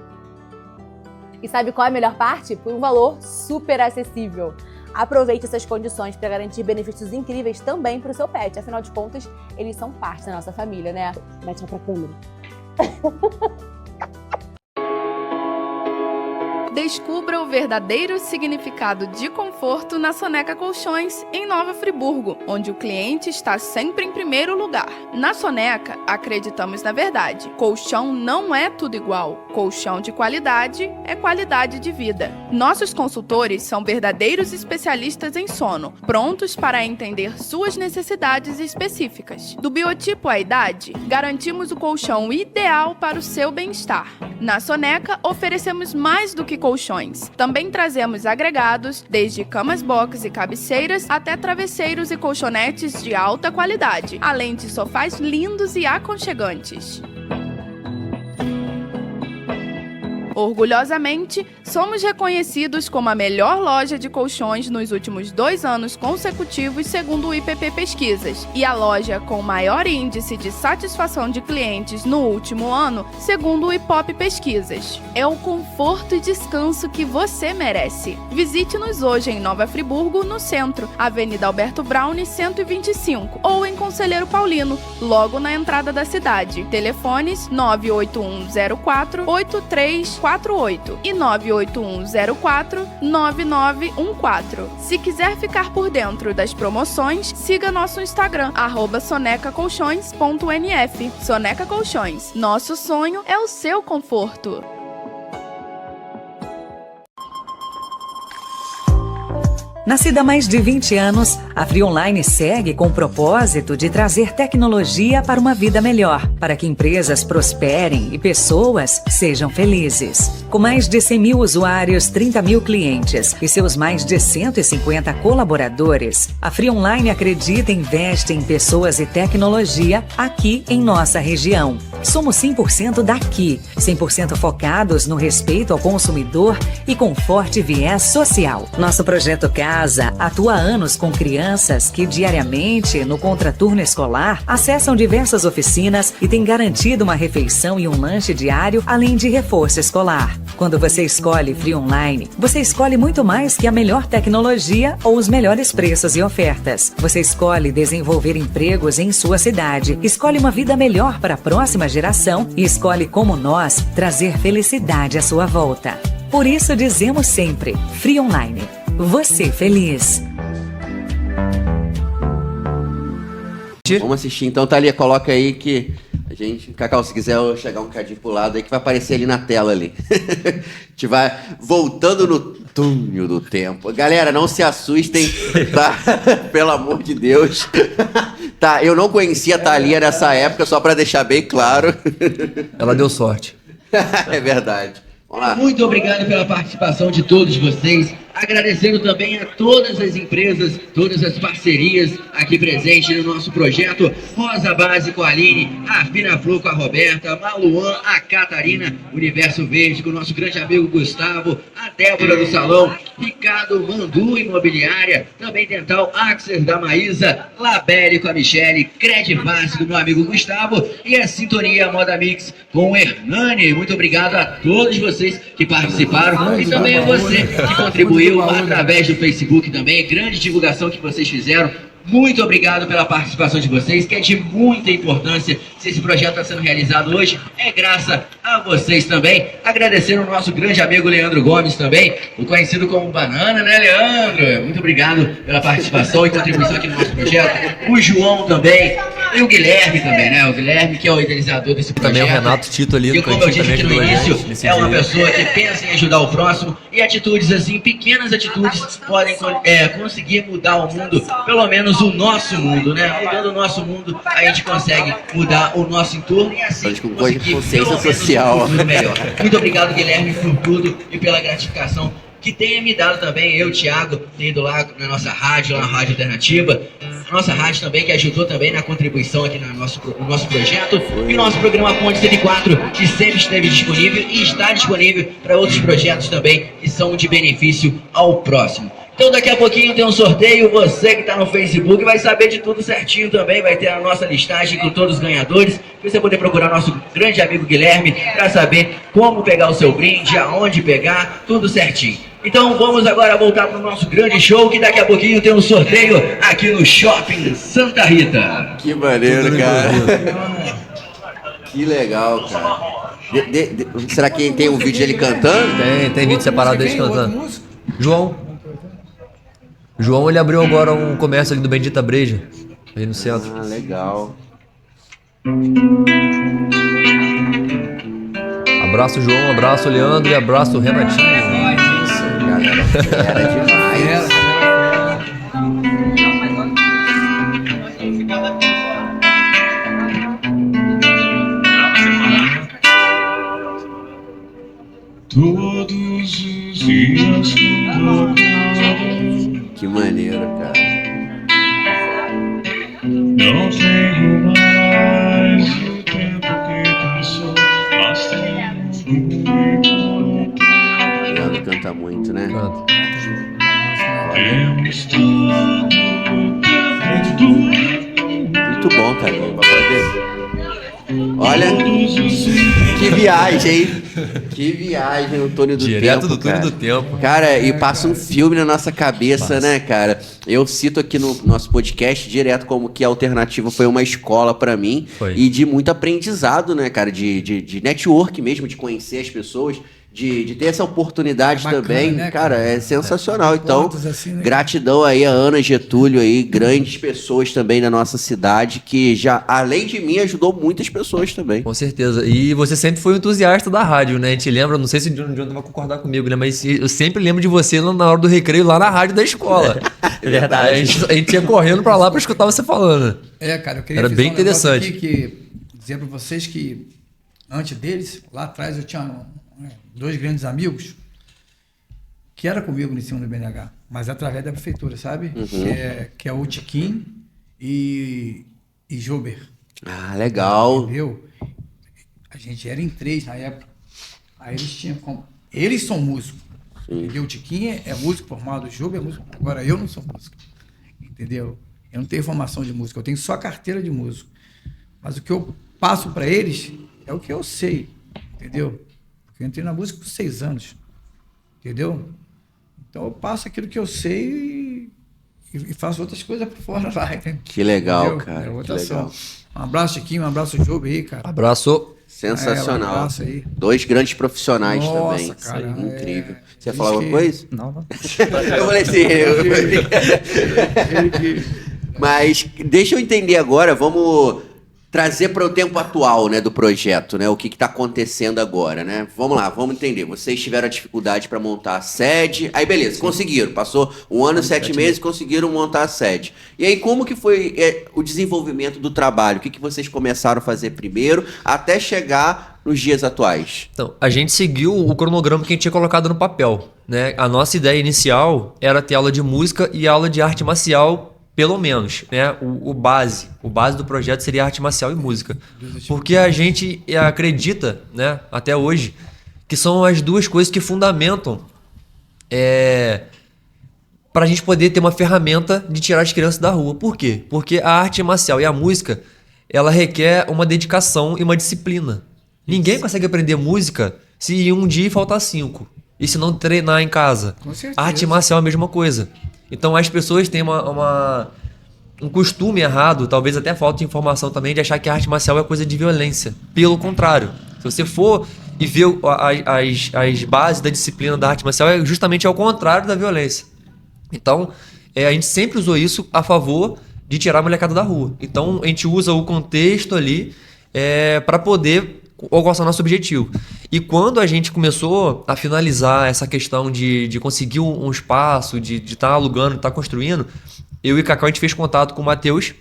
E sabe qual é a melhor parte? Por um valor super acessível. Aproveite essas condições para garantir benefícios incríveis também para o seu pet. Afinal de contas, eles são parte da nossa família, né? Mete lá pra câmera. Descubra o verdadeiro significado de conforto na Soneca Colchões, em Nova Friburgo, onde o cliente está sempre em primeiro lugar. Na Soneca, acreditamos na verdade. Colchão não é tudo igual. Colchão de qualidade é qualidade de vida. Nossos consultores são verdadeiros especialistas em sono, prontos para entender suas necessidades específicas. Do biotipo à idade, garantimos o colchão ideal para o seu bem-estar. Na Soneca, oferecemos mais do que colchões. Também trazemos agregados, desde camas box e cabeceiras até travesseiros e colchonetes de alta qualidade, além de sofás lindos e aconchegantes. Orgulhosamente, somos reconhecidos como a melhor loja de colchões nos últimos 2 anos consecutivos, segundo o IPP Pesquisas, e a loja com maior índice de satisfação de clientes no último ano, segundo o IPOP Pesquisas. É o conforto e descanso que você merece. Visite-nos hoje em Nova Friburgo, no centro, Avenida Alberto Braune, 125, ou em Conselheiro Paulino, logo na entrada da cidade. Telefones 98104-8348 e 98104-9914. Se quiser ficar por dentro das promoções, siga nosso Instagram, @sonecacolchões.nf. Soneca Colchões, nosso sonho é o seu conforto. Nascida há mais de 20 anos, a Free Online segue com o propósito de trazer tecnologia para uma vida melhor, para que empresas prosperem e pessoas sejam felizes. Com mais de 100 mil usuários, 30 mil clientes e seus mais de 150 colaboradores, a Free Online acredita e investe em pessoas e tecnologia aqui em nossa região. Somos 100% daqui, 100% focados no respeito ao consumidor e com forte viés social. Nosso projeto CAP casa atua há anos com crianças que diariamente, no contraturno escolar, acessam diversas oficinas e tem garantido uma refeição e um lanche diário, além de reforço escolar. Quando você escolhe Free Online, você escolhe muito mais que a melhor tecnologia ou os melhores preços e ofertas. Você escolhe desenvolver empregos em sua cidade, escolhe uma vida melhor para a próxima geração e escolhe, como nós, trazer felicidade à sua volta. Por isso dizemos sempre, Free Online. Você feliz. Vamos assistir então, Thalia, coloca aí que a gente, Cacau, se quiser eu chegar um cadinho pro lado aí que vai aparecer ali na tela ali. A gente vai voltando no túnel do tempo. Galera, não se assustem, tá? Pelo amor de Deus. Tá, eu não conhecia a Thalia nessa época, só pra deixar bem claro. Ela deu sorte. É verdade. Vamos lá. Muito obrigado pela participação de todos vocês. Agradecendo também a todas as empresas, todas as parcerias aqui presentes no nosso projeto. Rosa Base com a Aline, a Fina Flor com a Roberta, Maluan, a Catarina, Universo Verde com o nosso grande amigo Gustavo, a Débora do Salão, Ricardo Mandu Imobiliária, também Dental Axer da Maísa, Labelle com a Michele, Credfácil do meu amigo Gustavo e a Sintonia Moda Mix com o Hernani. Muito obrigado a todos vocês que participaram e também a você que contribuiu através do Facebook também, grande divulgação que vocês fizeram. Muito obrigado pela participação de vocês, que é de muita importância. Se esse projeto está sendo realizado hoje, é graças a vocês também. Agradecendo o nosso grande amigo Leandro Gomes também, o conhecido como Banana, né, Leandro? Muito obrigado pela participação e contribuição aqui no nosso projeto. O João também, e o Guilherme também, né? O Guilherme, que é o idealizador desse projeto. Também o Renato Tito ali no cantinho. E como eu disse aqui no início, é uma dia. pessoa que pensa em ajudar o próximo, e atitudes assim, pequenas atitudes, podem conseguir mudar o mundo, pelo menos o nosso mundo, né? Mudando o nosso mundo, a gente consegue mudar o nosso entorno e assim conseguir consciência pelo menos social. um futuro melhor. Muito obrigado, Guilherme, por tudo e pela gratificação que tenha me dado também. Eu, Thiago, tenho ido lá na nossa rádio, lá na Rádio Alternativa, a nossa rádio também, que ajudou também na contribuição aqui no nosso projeto, e o nosso programa Ponte 104, que sempre esteve disponível e está disponível para outros projetos também, que são de benefício ao próximo. Então daqui a pouquinho tem um sorteio, você que está no Facebook vai saber de tudo certinho também, vai ter a nossa listagem com todos os ganhadores, para você poder procurar nosso grande amigo Guilherme para saber como pegar o seu brinde, aonde pegar, tudo certinho. Então vamos agora voltar para o nosso grande show, que daqui a pouquinho tem um sorteio aqui no Shopping Santa Rita. Que maneiro, cara. Que legal, cara. Será que tem um vídeo dele cantando? Tem vídeo separado deles cantando. João, ele abriu agora um comércio ali do Bendita Breja, aí no centro. Ah, legal. Abraço, João, abraço, Leandro e abraço, Renatinho. Galera, era demais. Todos os dias que maneiro, cara. Não tenho mais o tempo que passou, mas tenho muito. Leandro canta muito, né? Canta. Temos todo tempo. Muito bom, cara. Olha, que viagem, hein? Que viagem no túnel do tempo. Direto do túnel do tempo. Cara, e passa um filme na nossa cabeça, né, cara? Eu cito aqui no nosso podcast direto como que a Alternativa foi uma escola pra mim. Foi. E de muito aprendizado, né, cara? De network mesmo, de conhecer as pessoas. De ter essa oportunidade Bacana, também, né, cara, é sensacional. Então, Pontos assim, né? gratidão aí a Ana Getúlio aí, grandes pessoas também da nossa cidade, que já, além de mim, ajudou muitas pessoas também. Com certeza. E você sempre foi um entusiasta da rádio, né? A gente lembra, não sei se o John vai concordar comigo, né? Mas eu sempre lembro de você na hora do recreio, lá na rádio da escola. É verdade. A gente ia correndo pra lá pra escutar você falando. Cara, eu queria Era dizer bem um negócio interessante. aqui dizer para vocês que antes deles, lá atrás eu tinha dois grandes amigos que eram comigo no ensino do BNH, mas através da prefeitura, sabe? Que é o Tiquim e Jober. Ah, legal. Entendeu? A gente era em 3 na época. Aí eles tinham como. Eles são músicos. Entendeu? O Tiquinho é músico formado, o Júlio é músico. Agora, eu não sou músico. Entendeu? Eu não tenho formação de música, eu tenho só carteira de músico. Mas o que eu passo para eles é o que eu sei. Entendeu? Porque eu entrei na música com 6 anos. Entendeu? Então eu passo aquilo que eu sei e faço outras coisas por fora lá. Entendeu? Que legal, Entendeu? cara. É Que outra legal. ação. Um abraço, Chiquinho, um abraço, Júlio aí, cara. Abraço. Sensacional. Um abraço aí. 2 grandes profissionais Nossa, também. cara, Isso aí, incrível. é- Você ia falar alguma que- coisa? Não, não. Eu falei assim. Mas deixa eu entender agora, vamos trazer para o tempo atual, né, do projeto, né? O que está acontecendo agora, né? Vamos lá, vamos entender. Vocês tiveram a dificuldade para montar a sede. Aí, beleza, conseguiram. Passou 1 ano e 7 meses, conseguiram montar a sede. E aí, como que foi o desenvolvimento do trabalho? O que vocês começaram a fazer primeiro até chegar nos dias atuais? Então, a gente seguiu o cronograma que a gente tinha colocado no papel, né? A nossa ideia inicial era ter aula de música e aula de arte marcial, pelo menos, né? O base do projeto seria arte marcial e música. Porque a gente acredita, né, até hoje, que são as duas coisas que fundamentam para a gente poder ter uma ferramenta de tirar as crianças da rua. Por quê? Porque a arte marcial e a música, ela requer uma dedicação e uma disciplina. Ninguém consegue aprender música se um dia faltar 5 e se não treinar em casa. Com certeza. A arte marcial é a mesma coisa. Então as pessoas têm um costume errado, talvez até falta de informação também, de achar que a arte marcial é coisa de violência. Pelo contrário, se você for e ver as bases da disciplina da arte marcial, é justamente ao contrário da violência. Então, a gente sempre usou isso a favor de tirar a molecada da rua. Então, a gente usa o contexto ali para poder alcançar nosso objetivo. E quando a gente começou a finalizar essa questão de conseguir um espaço, de estar alugando, de estar construindo, eu e Cacau, a gente fez contato com o Matheus,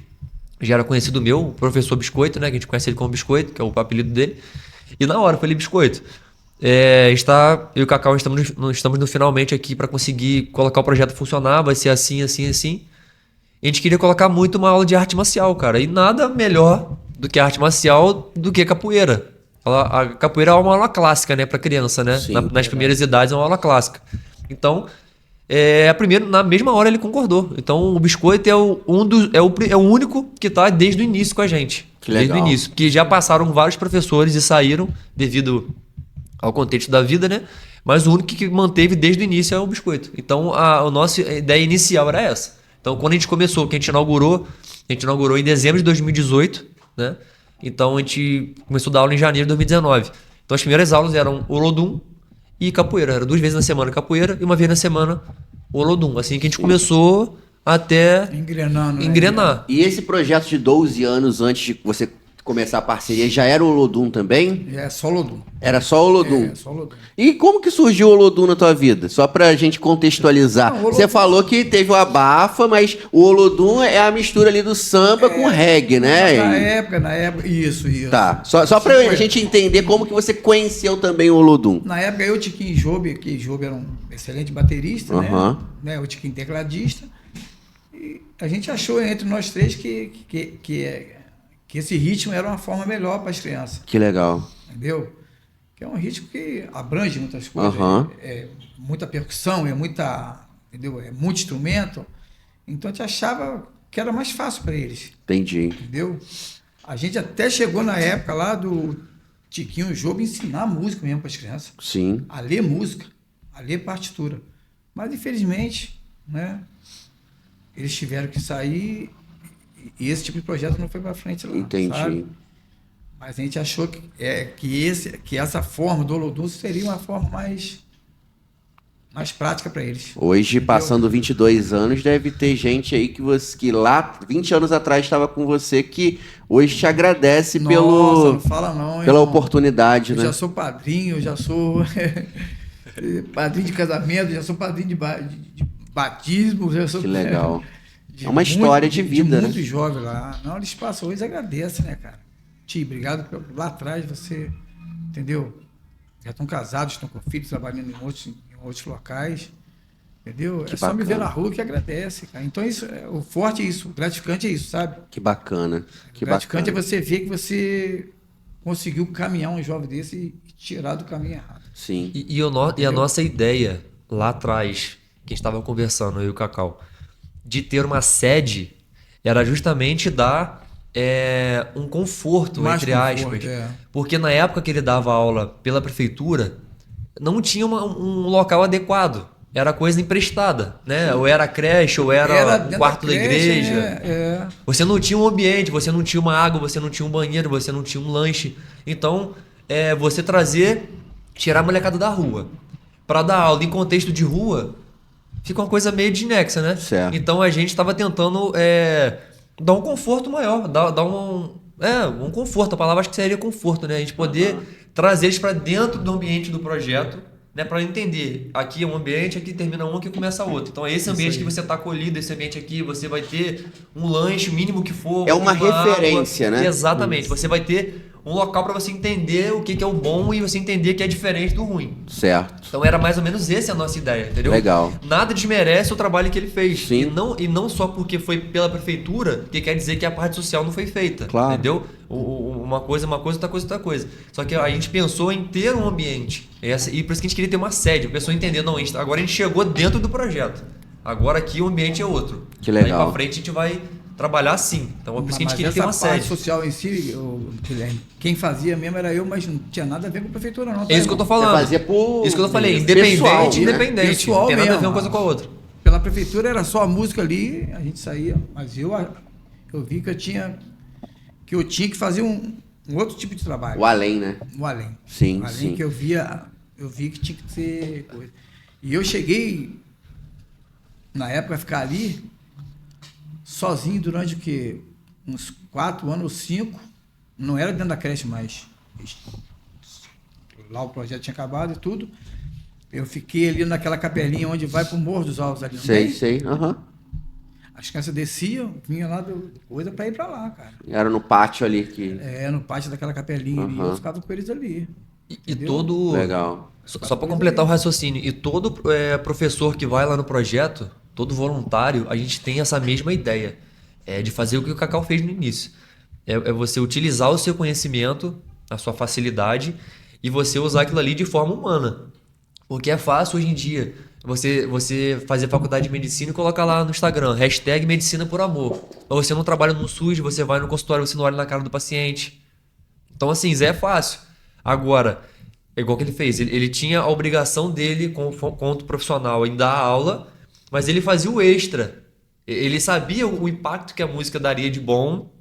já era conhecido meu, o professor Biscoito, né, que a gente conhece ele como Biscoito, que é o apelido dele. E na hora eu falei, Biscoito, eu e o Cacau estamos no finalmente aqui para conseguir colocar o projeto funcionar, vai ser assim, assim, assim. A gente queria colocar muito uma aula de arte marcial, cara, e nada melhor do que arte marcial do que capoeira. A capoeira é uma aula clássica, né, para criança, né? Sim, Nas primeiras idades é uma aula clássica. Então, na mesma hora ele concordou. Então, o Biscoito é o único que está desde o início com a gente. Que legal. Desde o início. Porque já passaram vários professores e saíram devido ao contexto da vida, né? Mas o único que manteve desde o início é o Biscoito. Então, a nossa ideia inicial era essa. Então, quando a gente começou, que a gente inaugurou em dezembro de 2018, né? Então a gente começou a dar aula em janeiro de 2019. Então as primeiras aulas eram Olodum e capoeira. Era 2 vezes na semana capoeira e 1 vez na semana Olodum. Assim que a gente começou até Engrenando. engrenar. E esse projeto de 12 anos antes de você começar a parceria, já era o Olodum também? É só Lodum. Era só o Olodum? É só Lodum. E como que surgiu o Olodum na tua vida? Só pra gente contextualizar. Não, o Olodum- Você falou que teve o abafa, mas o Olodum é a mistura ali do samba com reggae, né? Na época, isso. Tá, só pra a gente entender como que você conheceu também o Olodum. Na época eu, Tiquinho e Jobe, que Jobe era um excelente baterista, Aham. né? O Tiquinho tecladista. E a gente achou entre nós três que esse ritmo era uma forma melhor para as crianças, Que legal. entendeu? Que é um ritmo que abrange muitas coisas, Aham. é muita percussão, entendeu? É muito instrumento. Então a gente achava que era mais fácil para eles, Entendi. entendeu? A gente até chegou na época lá do Tiquinho e Jobe ensinar música mesmo para as crianças. Sim. A ler música, a ler partitura. Mas, infelizmente, né, eles tiveram que sair e esse tipo de projeto não foi para frente lá. Entendi. Sabe? Mas a gente achou que essa forma do Olodum seria uma forma mais prática para eles. Hoje, passando 22 anos, deve ter gente aí que lá, 20 anos atrás, estava com você, que hoje te agradece Nossa, não fala não, pela irmão. oportunidade, Eu né? já sou padrinho, eu já sou padrinho de casamento, já sou padrinho de batismo, já sou... Que legal. de É uma história de vida, né? muito jovem lá. Não, eles passam hoje, agradece, né, cara? Ti, obrigado lá atrás você, entendeu? Já estão casados, estão com filhos, trabalhando em outros locais, entendeu? Que é só me ver bacana. na rua que agradece, cara. Então isso, o forte é isso, o gratificante é isso, sabe? Que bacana. Que O gratificante bacana. é você ver que você conseguiu caminhar um jovem desse e tirar do caminho errado. Sim. E a nossa ideia lá atrás, que a gente estava conversando, eu e o Cacau, de ter uma sede, era justamente dar um conforto, Mais entre conforto, aspas. Porque na época que ele dava aula pela prefeitura, não tinha um local adequado. Era coisa emprestada, né? Ou era creche, ou era dentro o quarto da creche, igreja. Você não tinha um ambiente, você não tinha uma água, você não tinha um banheiro, você não tinha um lanche. Então, você tirar a molecada da rua para dar aula em contexto de rua, fica uma coisa meio desnexa, né? Certo. Então a gente estava tentando dar um conforto maior, dar um conforto. A palavra acho que seria conforto, né? A gente poder trazer eles para dentro do ambiente do projeto, né? Para entender, aqui é um ambiente, aqui termina um, aqui começa outro. Então é esse ambiente que você está acolhido, esse ambiente aqui, você vai ter um lanche, mínimo que for. É uma referência, água. né? Exatamente. Você vai ter um local para você entender o que é o bom e você entender que é diferente do ruim. Certo. Então era mais ou menos essa a nossa ideia, entendeu? Legal. Nada desmerece o trabalho que ele fez. Sim. E não só porque foi pela prefeitura, que quer dizer que a parte social não foi feita. Claro. Entendeu? Uma coisa, outra coisa. Só que a gente pensou em ter um ambiente. E por isso que a gente queria ter uma sede. A pessoa entender, não, agora a gente chegou dentro do projeto. Agora aqui o ambiente é outro. Que legal. Daí pra frente a gente vai trabalhar assim. Então é por isso que a gente queria ter uma essa parte sede. social em si, Guilherme, quem fazia mesmo era eu, mas não tinha nada a ver com a prefeitura, não. É isso que eu tô falando. Você fazia por Isso que eu falei, pessoal, independente, né? independente. Pessoal não tem nada a ver mesmo. uma coisa com a outra. Pela prefeitura era só a música ali, a gente saía, mas eu vi que eu tinha que fazer um outro tipo de trabalho. O além, né? O além. Sim, O além sim. que eu vi que tinha que ter coisa. E eu cheguei, na época, a ficar ali, sozinho durante o quê? Uns 4 anos ou 5. Não era dentro da creche mais. Lá o projeto tinha acabado e tudo. Eu fiquei ali naquela capelinha onde vai pro Morro dos Altos ali. não tem? Sei. Aham. As crianças desciam, vinha lá coisa para ir para lá, cara. Era no pátio ali que... No pátio daquela capelinha ali, Aham. eu ficava com eles ali. E Entendeu? todo. Legal. Só para completar o raciocínio, e todo professor que vai lá no projeto, todo voluntário, a gente tem essa mesma ideia. De fazer o que o Cacau fez no início. É você utilizar o seu conhecimento, a sua facilidade, e você usar aquilo ali de forma humana. Porque é fácil hoje em dia você fazer faculdade de medicina e colocar lá no Instagram, #medicina por amor. Ou você não trabalha no SUS, você vai no consultório, você não olha na cara do paciente. Então assim, Zé é fácil. Agora, é igual que ele fez, ele tinha a obrigação dele, quanto profissional, em dar aula, mas ele fazia o extra. Ele sabia o impacto que a música daria de bom.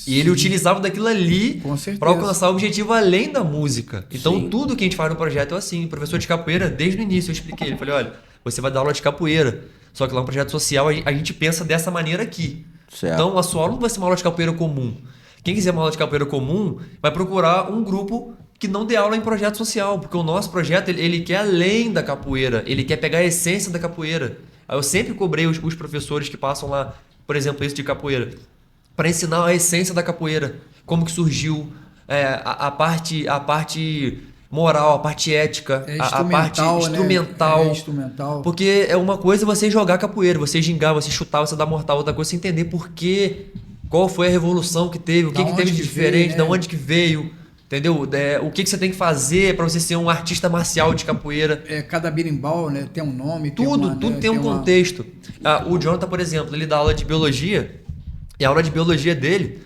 E ele utilizava daquilo ali para alcançar o objetivo além da música. Então Sim. tudo que a gente faz no projeto é assim. O professor de capoeira, desde o início eu expliquei. Ele falei, olha, você vai dar aula de capoeira. Só que lá no projeto social a gente pensa dessa maneira aqui. Certo. Então a sua aula não vai ser uma aula de capoeira comum. Quem quiser uma aula de capoeira comum vai procurar um grupo que não dê aula em projeto social. Porque o nosso projeto ele quer além da capoeira. Ele quer pegar a essência da capoeira. Eu sempre cobrei os professores que passam lá, por exemplo, isso de capoeira, para ensinar a essência da capoeira, como que surgiu, a parte moral, a parte ética, a parte instrumental. Né? Instrumental. Porque é uma coisa você jogar capoeira, você gingar, você chutar, você dar mortal, outra coisa você entender por quê, qual foi a revolução que teve, o que teve de diferente, de onde que veio, entendeu? O que você tem que fazer para você ser um artista marcial de capoeira. Cada berimbau, né, tem um nome. Tudo tem um contexto. O Jonathan, por exemplo, ele dá aula de biologia, e a aula de biologia dele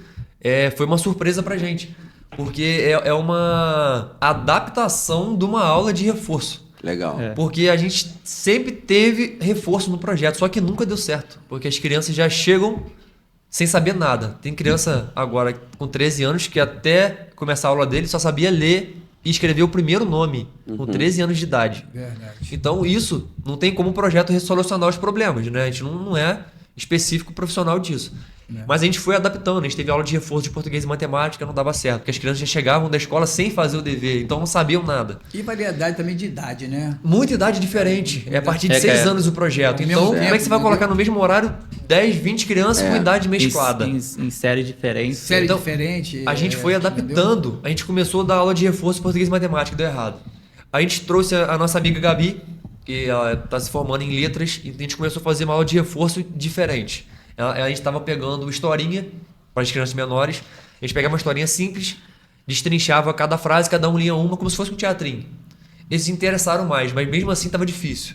foi uma surpresa pra gente. Porque é uma adaptação de uma aula de reforço. Legal. Porque a gente sempre teve reforço no projeto, só que nunca deu certo. Porque as crianças já chegam sem saber nada. Tem criança agora com 13 anos que até começar a aula dele só sabia ler e escrever o primeiro nome, com 13 anos de idade. Verdade. Então isso não tem como o projeto solucionar os problemas, né? A gente não é específico profissional disso. Mas a gente foi adaptando, a gente teve aula de reforço de português e matemática, não dava certo, porque as crianças já chegavam da escola sem fazer o dever, então não sabiam nada. E variedade também de idade, né? Muita idade diferente, a partir de 6 anos o projeto. Então, como é que você vai colocar no mesmo horário 10, 20 crianças com idade mesclada? Em série diferente. Série diferente. A gente foi adaptando, entendeu? a gente começou a dar aula de reforço de português e matemática, deu errado. A gente trouxe a nossa amiga Gabi, que ela está se formando em letras, e a gente começou a fazer uma aula de reforço diferente. A gente estava pegando historinha para as crianças menores. A gente pegava uma historinha simples, destrinchava cada frase, cada um lia uma, como se fosse um teatrinho. Eles se interessaram mais, mas mesmo assim estava difícil.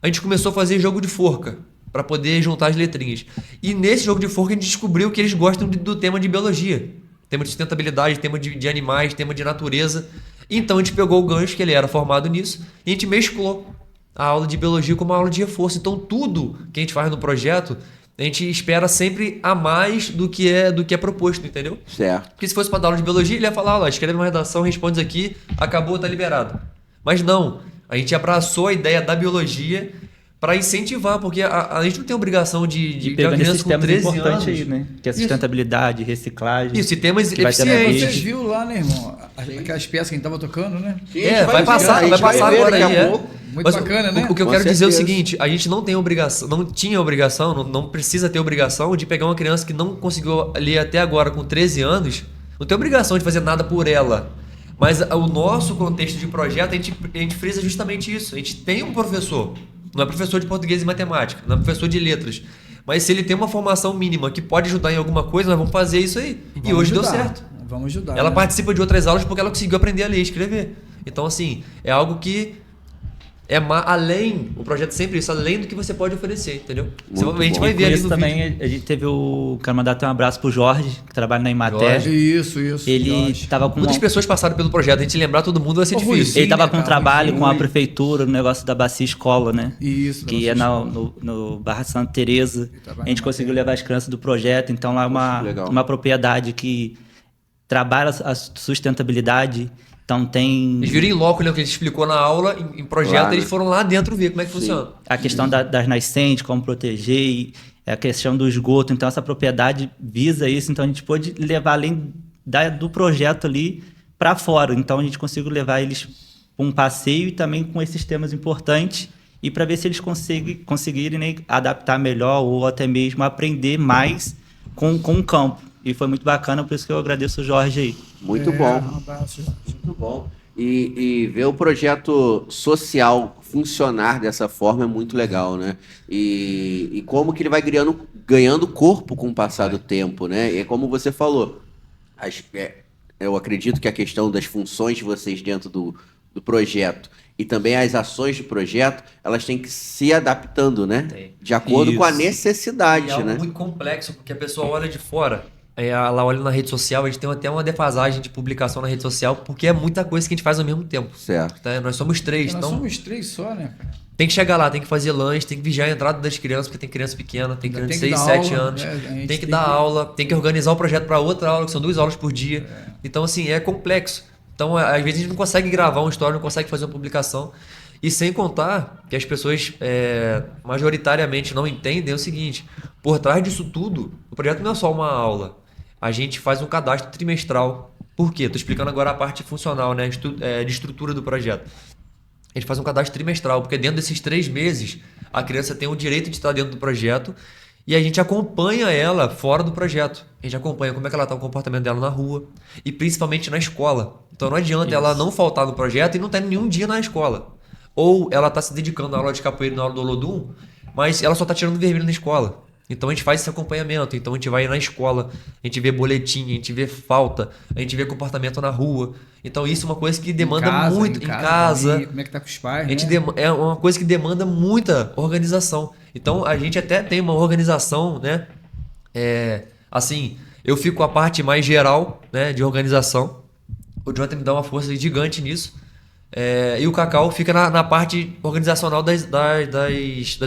a gente começou a fazer jogo de forca, para poder juntar as letrinhas. E nesse jogo de forca a gente descobriu que eles gostam do tema de biologia. Tema de sustentabilidade, tema de animais, tema de natureza. Então a gente pegou o gancho, que ele era formado nisso, e a gente mesclou a aula de biologia com uma aula de reforço. Então tudo que a gente faz no projeto, a gente espera sempre a mais do que é proposto, entendeu? Certo. Porque se fosse para dar aula de biologia, ele ia falar, ó, escreve uma redação, responde aqui, acabou, tá liberado. Mas não, a gente abraçou a ideia da biologia para incentivar, porque a gente não tem obrigação de pegando esses com temas 13 importantes anos. aí, né? Que é sustentabilidade, reciclagem. Isso, e temas que vai ter na eficientes. BID. Você viu lá, né, irmão? Aquelas peças que a gente tava tocando, né? Sim, É, a gente vai passar ver, agora daqui aí, a é. pouco. Muito Mas bacana, né? O que eu Com quero dizer é o certeza. seguinte, a gente não tem obrigação, não tinha obrigação, não precisa ter obrigação de pegar uma criança que não conseguiu ler até agora com 13 anos, não tem obrigação de fazer nada por ela. Mas o nosso contexto de projeto, a gente frisa justamente isso. A gente tem um professor, não é professor de português e matemática, não é professor de letras, mas se ele tem uma formação mínima que pode ajudar em alguma coisa, nós vamos fazer isso aí. E Vamos hoje ajudar, deu certo. Vamos ajudar. Ela né? participa de outras aulas porque ela conseguiu aprender a ler e escrever. Então, assim, é algo que é além, o projeto é sempre isso, além do que você pode oferecer, entendeu? A gente vai E ver com ali isso no também, vídeo. a gente teve quero mandar até um abraço pro Jorge, que trabalha na Imater. Jorge. Isso. Ele Jorge. tava com Muitas pessoas passaram pelo projeto, a gente lembrar todo mundo vai ser Ô, Rui, difícil. ele tava né, com um cara? trabalho com a Rui. prefeitura, no negócio da Bacia Escola, né? Isso. Que é no Barra Santa Teresa. trabalha A gente na conseguiu levar as crianças do projeto, então lá é legal. uma propriedade que trabalha a sustentabilidade. Então tem Eles viram em loco, né, o que ele explicou na aula, em projeto, Lá, eles né? foram lá dentro ver como é que funciona. a questão das nascentes, como proteger, e a questão do esgoto. Então essa propriedade visa isso, então a gente pôde levar além do projeto ali para fora. Então a gente conseguiu levar eles para um passeio e também com esses temas importantes e para ver se eles conseguirem, né, adaptar melhor ou até mesmo aprender mais com o campo. E foi muito bacana, por isso que eu agradeço o Jorge aí. Muito bom. Um abraço. Muito bom. E ver o projeto social funcionar dessa forma é muito legal, né? E como que ele vai ganhando corpo com o passar do tempo, né? E é como você falou, eu acredito que a questão das funções de vocês dentro do projeto e também as ações do projeto, elas têm que se adaptando, né? Tem. De acordo com a Isso. necessidade, E é algo né? muito complexo, porque a pessoa olha de fora, ela olha na rede social, a gente tem até uma defasagem de publicação na rede social, porque é muita coisa que a gente faz ao mesmo tempo. Certo. Tá? Nós somos 3, Nós então somos 3 só, né, cara? tem que chegar lá, tem que fazer lanche, tem que vigiar a entrada das crianças, porque tem criança pequena, tem criança de Tem que 6, dar 7 aula, anos, né? A gente tem que tem dar que- aula, tem que organizar o projeto para outra aula, que são 2 aulas por dia. Então, assim, é complexo. Então, às vezes a gente não consegue gravar uma história, não consegue fazer uma publicação. E sem contar que as pessoas majoritariamente não entendem é o seguinte, por trás disso tudo, o projeto não é só uma aula. A gente faz um cadastro trimestral. Por quê? Estou explicando agora a parte funcional, né? De estrutura do projeto. A gente faz um cadastro trimestral, porque dentro desses 3 meses, a criança tem o direito de estar dentro do projeto e a gente acompanha ela fora do projeto. A gente acompanha como é que ela está, o comportamento dela na rua e principalmente na escola. Então não adianta ela não faltar no projeto e não estar nenhum dia na escola. Ou ela está se dedicando à aula de capoeira e na aula do Olodum, mas ela só está tirando vermelho na escola. Então a gente faz esse acompanhamento, então a gente vai na escola, a gente vê boletim, a gente vê falta, a gente vê comportamento na rua. Então isso é uma coisa que demanda muito em casa. também, como é que tá com os pais, A gente né? é uma coisa que demanda muita organização. Então a gente até tem uma organização, né? Assim, eu fico com a parte mais geral, né, de organização. O Jonathan me dá uma força gigante nisso. E o Cacau fica na parte organizacional das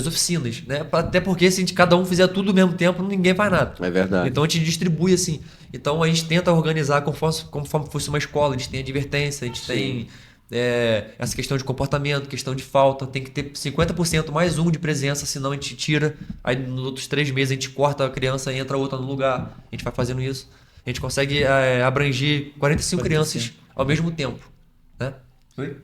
oficinas, né? Até porque se cada um fizer tudo ao mesmo tempo, ninguém faz nada. É verdade. Então a gente distribui assim. Então a gente tenta organizar conforme fosse uma escola. A gente tem advertência, a gente tem essa questão de comportamento, questão de falta. Tem que ter 50% mais um de presença, senão a gente tira. Aí nos outros 3 meses a gente corta a criança e entra outra no lugar. A gente vai fazendo isso. A gente consegue abranger 45 crianças ao mesmo tempo, né? Oi?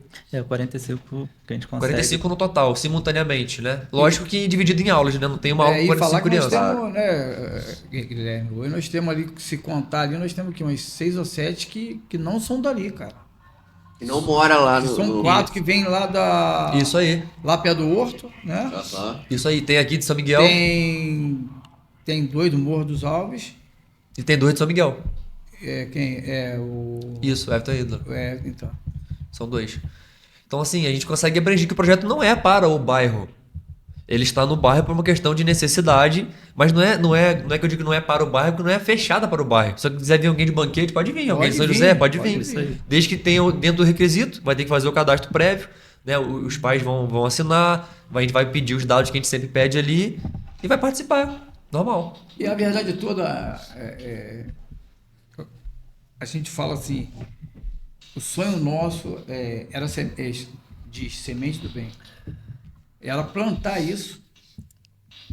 45 que a gente consegue. 45 no total, simultaneamente, né? Lógico que dividido em aulas, né? Não tem uma aula com E 45 falar que nós crianças. temos, né, Guilherme, hoje nós temos ali, se contar ali, nós temos aqui umas 6 ou 7 que não são dali, cara. E não mora lá no... São 4 que vêm lá da... Isso aí, Lá perto do Horto, né? Aham. isso aí. Tem aqui de São Miguel Tem 2 do Morro dos Alves. e tem 2 de São Miguel. Quem é o... Isso, Everton e Hidro. Então. São 2. Então, assim, a gente consegue abranger que o projeto não é para o bairro. Ele está no bairro por uma questão de necessidade, mas não é que eu digo que não é para o bairro, porque não é fechada para o bairro. Se eu quiser vir alguém de Banquete, pode vir. Alguém de São José, pode vir. Desde que tenha dentro do requisito, vai ter que fazer o cadastro prévio, né? Os pais vão assinar, a gente vai pedir os dados que a gente sempre pede ali e vai participar. Normal. E a verdade toda, a gente fala assim, o sonho nosso era de Semente do Bem. Era plantar isso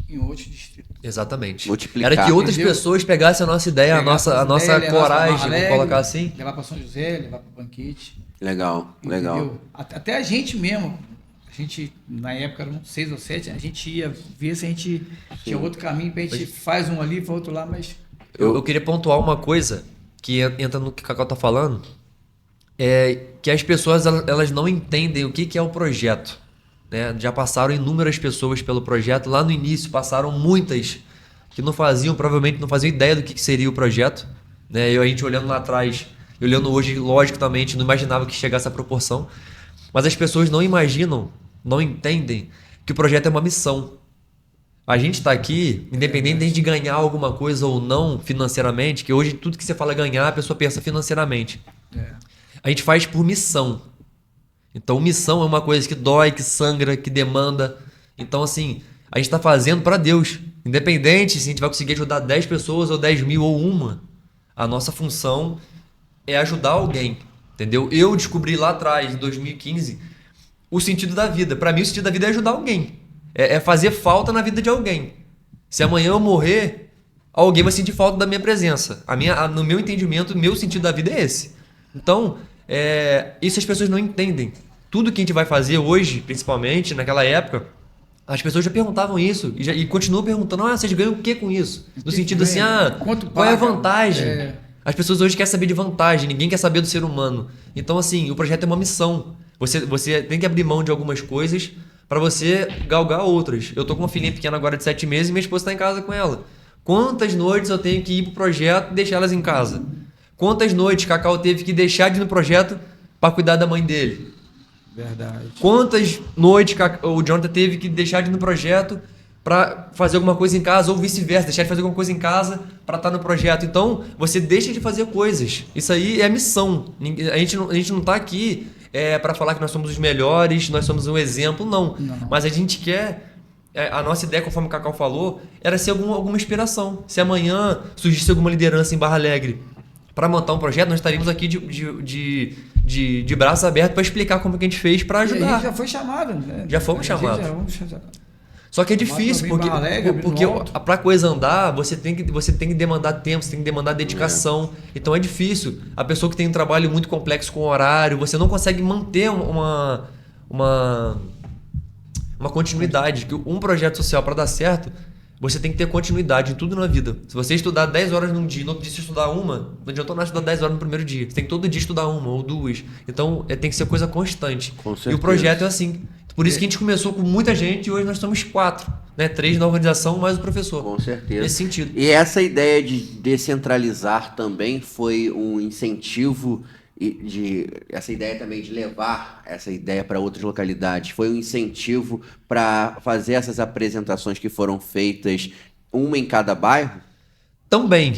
em outros distritos. Exatamente. Era que outras pessoas pegassem a nossa ideia, a nossa coragem, vamos colocar assim. Levar para São José, levar para o Banquete. Legal, legal. Entendeu? Até a gente mesmo, na época eram 6 ou 7, a gente ia ver se a gente tinha outro caminho, a gente faz um ali, outro lá, mas... Eu queria pontuar uma coisa que entra no que o Cacau tá falando, que as pessoas elas não entendem o que é o projeto. Né? Já passaram inúmeras pessoas pelo projeto. Lá no início passaram muitas que provavelmente não faziam ideia do que seria o projeto. Né? A gente olhando lá atrás, olhando hoje, logicamente, não imaginava que chegasse a essa proporção. Mas as pessoas não imaginam, não entendem que o projeto é uma missão. A gente está aqui, independente de ganhar alguma coisa ou não financeiramente, que hoje tudo que você fala ganhar, a pessoa pensa financeiramente. A gente faz por missão. Então, missão é uma coisa que dói, que sangra, que demanda. Então, assim, a gente está fazendo para Deus. Independente se a gente vai conseguir ajudar 10 pessoas ou 10 mil ou uma. A nossa função é ajudar alguém, entendeu? Eu descobri lá atrás, em 2015, o sentido da vida. Para mim, o sentido da vida é ajudar alguém. É fazer falta na vida de alguém. Se amanhã eu morrer, alguém vai sentir falta da minha presença. No meu entendimento, o meu sentido da vida é esse. Então, isso as pessoas não entendem. Tudo que a gente vai fazer hoje, principalmente naquela época, as pessoas já perguntavam isso e continuam perguntando: vocês ganham o que com isso? No sentido assim, qual é a vantagem? As pessoas hoje querem saber de vantagem, ninguém quer saber do ser humano. Então, assim, o projeto é uma missão. Você tem que abrir mão de algumas coisas para você galgar outras. Eu tô com uma filhinha pequena agora de 7 meses e minha esposa está em casa com ela. Quantas noites eu tenho que ir pro projeto e deixar elas em casa? Quantas noites Cacau teve que deixar de ir no projeto para cuidar da mãe dele? Verdade. Quantas noites o Jonathan teve que deixar de ir no projeto para fazer alguma coisa em casa, ou vice-versa, deixar de fazer alguma coisa em casa para estar no projeto. Então, você deixa de fazer coisas. Isso aí é missão. A gente não tá aqui para falar que nós somos os melhores, nós somos um exemplo, não. Mas a gente quer... A nossa ideia, conforme o Cacau falou, era ser alguma inspiração. Se amanhã surgisse alguma liderança em Barra Alegre para montar um projeto, nós estaríamos aqui de braços abertos para explicar como que a gente fez para ajudar. E a gente já foi chamado, né? Já fomos chamados. Só que é difícil, porque para coisa andar, você tem que demandar tempo, você tem que demandar dedicação. Então é difícil. A pessoa que tem um trabalho muito complexo com horário, você não consegue manter uma continuidade. Que um projeto social, para dar certo, você tem que ter continuidade em tudo na vida. Se você estudar 10 horas num dia e no outro dia você estudar uma, não adiantou nada estudar 10 horas no primeiro dia. Você tem que todo dia estudar uma ou duas. Então tem que ser coisa constante. E o projeto é assim. Por isso que a gente começou com muita gente e hoje nós somos 4. Né? 3 na organização, mais o professor. Com certeza. Nesse sentido. E essa ideia de descentralizar também foi um incentivo... essa ideia também de levar essa ideia para outras localidades foi um incentivo para fazer essas apresentações que foram feitas, uma em cada bairro? Também.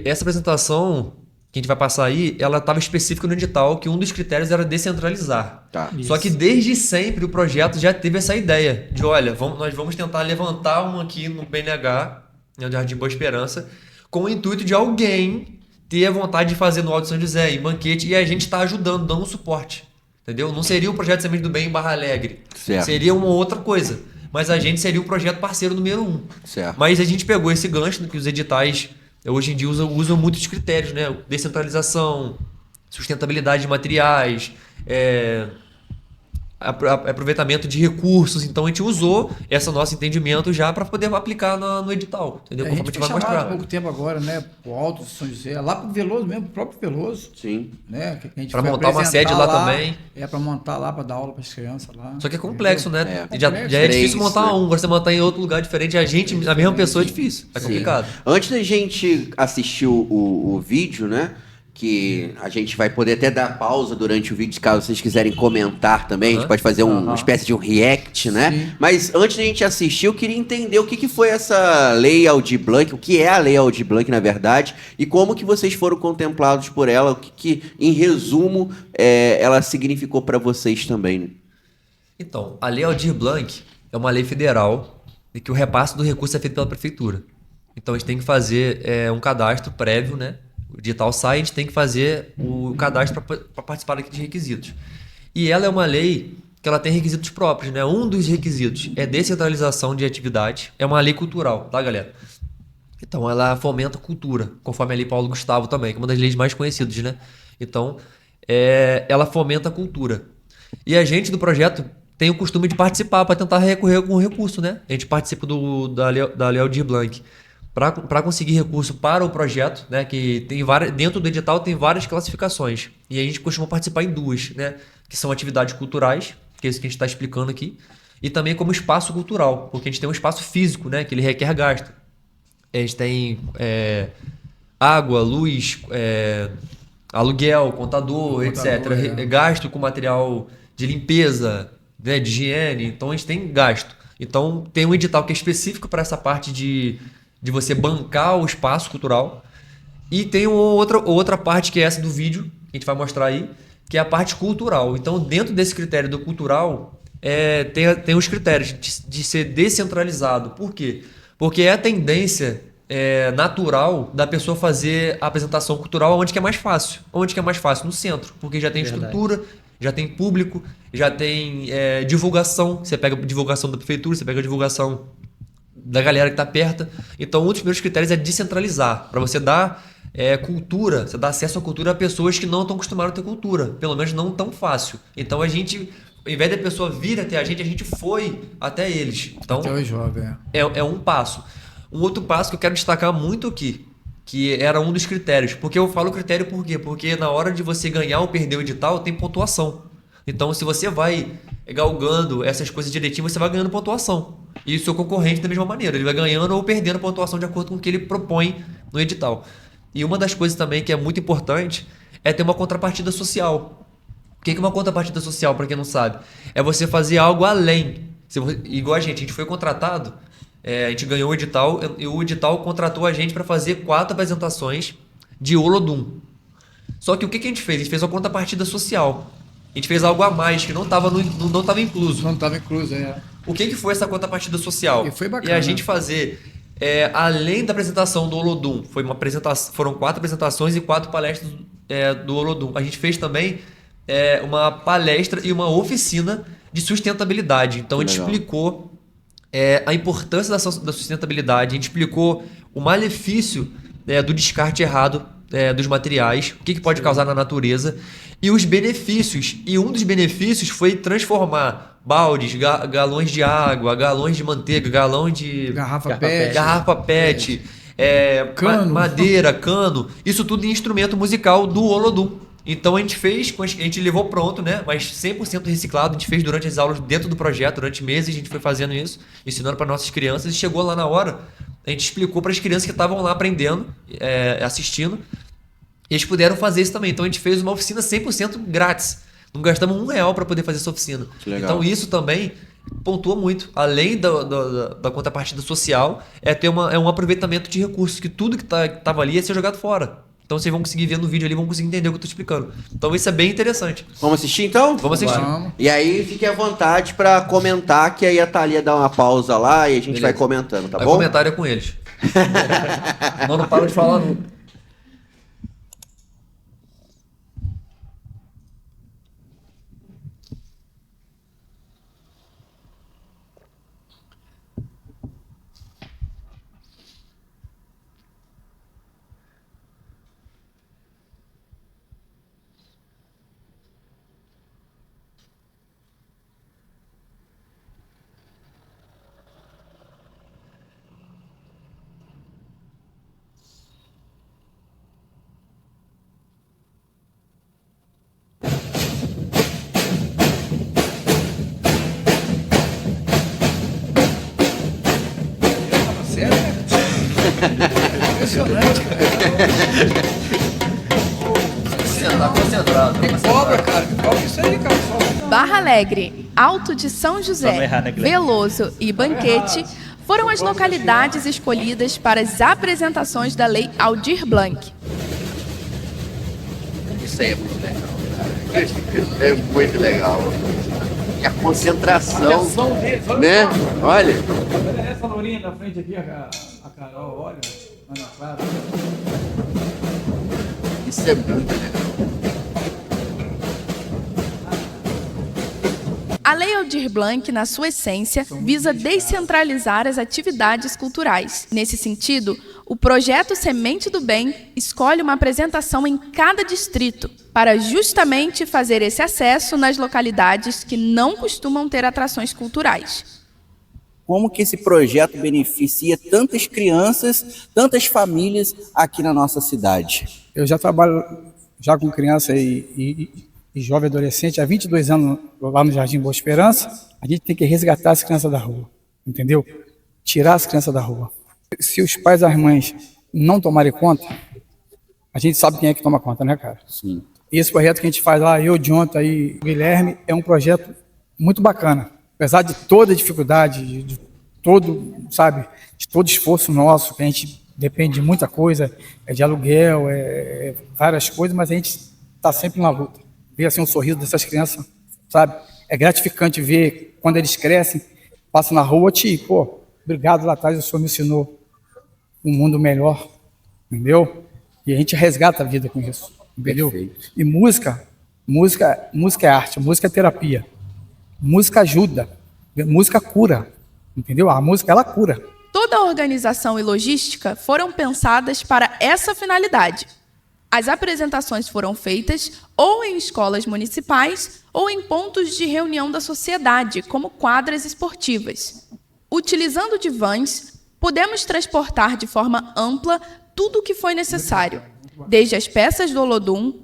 Essa apresentação que a gente vai passar aí, ela estava específica no edital, que um dos critérios era descentralizar. Só que desde sempre o projeto já teve essa ideia de, olha, nós vamos tentar levantar um aqui no BNH, no Jardim Boa Esperança, com o intuito de alguém ter a vontade de fazer no Alto São José, em Banquete, e a gente está ajudando, dando um suporte. Entendeu? Não seria o projeto Semente do Bem em Barra Alegre. Certo. Seria uma outra coisa. Mas a gente seria o projeto parceiro número 1. Certo. Mas a gente pegou esse gancho que os editais hoje em dia usam muitos critérios, né? Descentralização, sustentabilidade de materiais, aproveitamento de recursos. Então a gente usou esse nosso entendimento já para poder aplicar no edital, entendeu? A gente foi chamado há pouco tempo agora, né, pro Alto São José, lá pro Veloso mesmo, pro próprio Veloso. Sim. Né, para montar uma sede lá também. Para montar lá, para dar aula para as crianças lá. Só que é complexo, né? Já é difícil montar um, você montar em outro lugar diferente, a mesma pessoa é difícil, é complicado. Antes da gente assistir o vídeo, né, que a gente vai poder até dar pausa durante o vídeo, caso vocês quiserem comentar também. A gente pode fazer uma espécie de um react, né? Sim. Mas antes da gente assistir, eu queria entender o que foi essa Lei Aldir Blanc, o que é a Lei Aldir Blanc, na verdade, e como que vocês foram contemplados por ela, o que em resumo, ela significou para vocês também, né? Então, a Lei Aldir Blanc é uma lei federal de que o repasse do recurso é feito pela prefeitura. Então, a gente tem que fazer um cadastro prévio, né? O edital sai, a gente tem que fazer o cadastro para participar aqui de requisitos. E ela é uma lei que ela tem requisitos próprios, né? Um dos requisitos é descentralização de atividade. É uma lei cultural, tá, galera? Então, ela fomenta a cultura, conforme a Lei Paulo Gustavo também, que é uma das leis mais conhecidas, né? Então, ela fomenta a cultura. E a gente do projeto tem o costume de participar para tentar recorrer a algum recurso, né? A gente participa da Lei Aldir Blanc para conseguir recurso para o projeto, né? Que tem dentro do edital tem várias classificações. E a gente costuma participar em duas, né? Que são atividades culturais, que é isso que a gente está explicando aqui, e também como espaço cultural, porque a gente tem um espaço físico, né? Que ele requer gasto. A gente tem água, luz, aluguel, contador, etc. Gasto com material de limpeza, né, de higiene. Então a gente tem gasto. Então tem um edital que é específico para essa parte de você bancar o espaço cultural. E tem outra parte que é essa do vídeo, que a gente vai mostrar aí, que é a parte cultural. Então dentro desse critério do cultural, tem os critérios de ser descentralizado. Por quê? Porque é a tendência natural da pessoa fazer a apresentação cultural onde que é mais fácil. Onde que é mais fácil? No centro, porque já tem estrutura, já tem público, já tem divulgação. Você pega a divulgação da prefeitura, você pega a divulgação da galera que está perto. Então, um dos primeiros critérios é descentralizar, para você dar cultura, você dá acesso à cultura a pessoas que não estão acostumadas a ter cultura, pelo menos não tão fácil. Então, a gente, ao invés da pessoa vir até a gente foi até eles. Então, Até o jovem, é um passo. Um outro passo que eu quero destacar muito aqui, que era um dos critérios. Porque eu falo critério por quê? Porque na hora de você ganhar ou perder o edital, tem pontuação. Então, se você vai galgando essas coisas direitinho, você vai ganhando pontuação. E o seu concorrente da mesma maneira. Ele vai ganhando ou perdendo pontuação de acordo com o que ele propõe no edital. E uma das coisas também que é muito importante é ter uma contrapartida social. O que é uma contrapartida social, para quem não sabe? É você fazer algo além. Igual a gente foi contratado, a gente ganhou o edital e o edital contratou a gente para fazer 4 apresentações de Olodum. Só que o que a gente fez? A gente fez uma contrapartida social. A gente fez algo a mais que não estava incluso. Não estava incluso, O que foi essa contrapartida social? E foi bacana. E a gente fazer, além da apresentação do Olodum, foram 4 apresentações e 4 palestras do Olodum. A gente fez também uma palestra e uma oficina de sustentabilidade. Então a gente explicou a importância da sustentabilidade, a gente explicou o malefício do descarte errado dos materiais, o que pode causar na natureza e os benefícios. E um dos benefícios foi transformar baldes, galões de água, galões de manteiga, galão de garrafa PET, cano. Madeira, cano, isso tudo em instrumento musical do Olodum. Então a gente levou pronto, né? Mas 100% reciclado, a gente fez durante as aulas dentro do projeto, durante meses a gente foi fazendo isso, ensinando para nossas crianças, e chegou lá na hora, a gente explicou para as crianças que estavam lá aprendendo, assistindo, e eles puderam fazer isso também. Então a gente fez uma oficina 100% grátis, não gastamos R$1 para poder fazer essa oficina. Então isso também pontua muito, além da contrapartida social, ter um aproveitamento de recursos, que tudo que estava ali ia ser jogado fora. Então vocês vão conseguir ver no vídeo ali, vão conseguir entender o que eu tô explicando. Então isso é bem interessante. Vamos assistir então? Vamos assistir. Vamos. E aí fique à vontade pra comentar, que aí a Thalia dá uma pausa lá e a gente vai comentando, tá bom? O comentário é com eles. Não para de falar nunca. Sério, né? Impressionante, cara. concentrado. Cobra, cara. Cobra isso aí, cara. Barra Alegre, Alto de São Vamos José, errar, né, Guilherme? Veloso e Banquete foram as localidades escolhidas para as apresentações da Lei Aldir Blanc. Isso aí é muito legal. É muito legal. E a concentração, né? Olha. Olha essa lourinha na frente aqui, a Carol, olha. Ana Clara. Isso é muito legal. A Lei Aldir Blanc, na sua essência, visa descentralizar as atividades culturais. Nesse sentido, o projeto Semente do Bem escolhe uma apresentação em cada distrito, para justamente fazer esse acesso nas localidades que não costumam ter atrações culturais. Como que esse projeto beneficia tantas crianças, tantas famílias aqui na nossa cidade? Eu já trabalho já com criança e jovem adolescente há 22 anos lá no Jardim Boa Esperança. A gente tem que resgatar as crianças da rua, entendeu? Tirar as crianças da rua. Se os pais e as mães não tomarem conta, a gente sabe quem é que toma conta, né, cara? Sim. E esse projeto que a gente faz lá, eu, Jonathan e o Guilherme, é um projeto muito bacana. Apesar de toda a dificuldade, de todo, sabe, de todo esforço nosso, que a gente depende de muita coisa, é de aluguel, várias coisas, mas a gente está sempre na luta. Ver assim um sorriso dessas crianças, sabe? É gratificante ver quando eles crescem, passam na rua, pô, obrigado lá atrás, o senhor me ensinou um mundo melhor, entendeu? E a gente resgata a vida com isso, entendeu? Perfeito. E música é arte, música é terapia. Música ajuda, música cura, entendeu? A música, ela cura. Toda a organização e logística foram pensadas para essa finalidade. As apresentações foram feitas ou em escolas municipais ou em pontos de reunião da sociedade, como quadras esportivas. Utilizando de vans, podemos transportar de forma ampla tudo o que foi necessário, desde as peças do Olodum,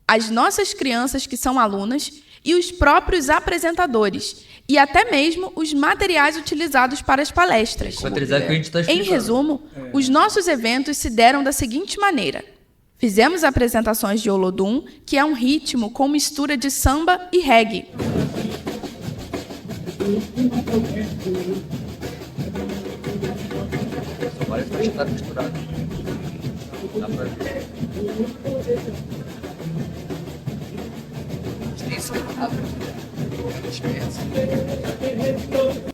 as nossas crianças que são alunas e os próprios apresentadores, e até mesmo os materiais utilizados para as palestras. Em resumo, os nossos eventos se deram da seguinte maneira. Fizemos apresentações de Olodum, que é um ritmo com mistura de samba e reggae.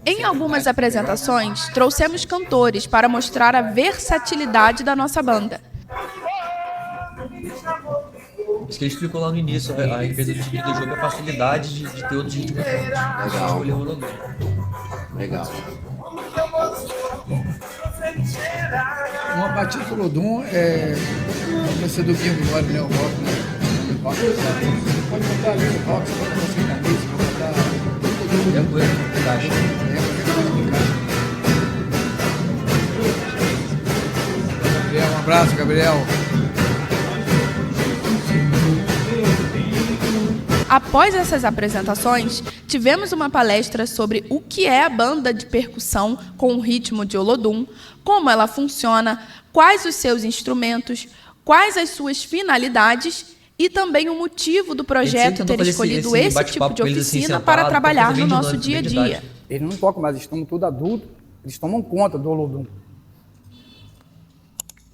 Em algumas apresentações, trouxemos cantores para mostrar a versatilidade da nossa banda. Isso que ele explicou lá no início, a empresa do jogo é a facilidade de ter outros ritmos. Legal. Legal. Uma batida do Olodum vai ser domingo agora, né? O rock, né? Você pode botar ali o rock, você pode botar assim na mesa, pode botar... É coisa que encaixa. Qualquer coisa que encaixa. Gabriel, um abraço, Gabriel. Após essas apresentações, tivemos uma palestra sobre o que é a banda de percussão com o ritmo de Olodum, como ela funciona, quais os seus instrumentos, quais as suas finalidades e também o motivo do projeto ter escolhido esse tipo de oficina para trabalhar no nosso dia a dia. Eles não tocam mais, eles estão tudo adultos, eles tomam conta do Olodum.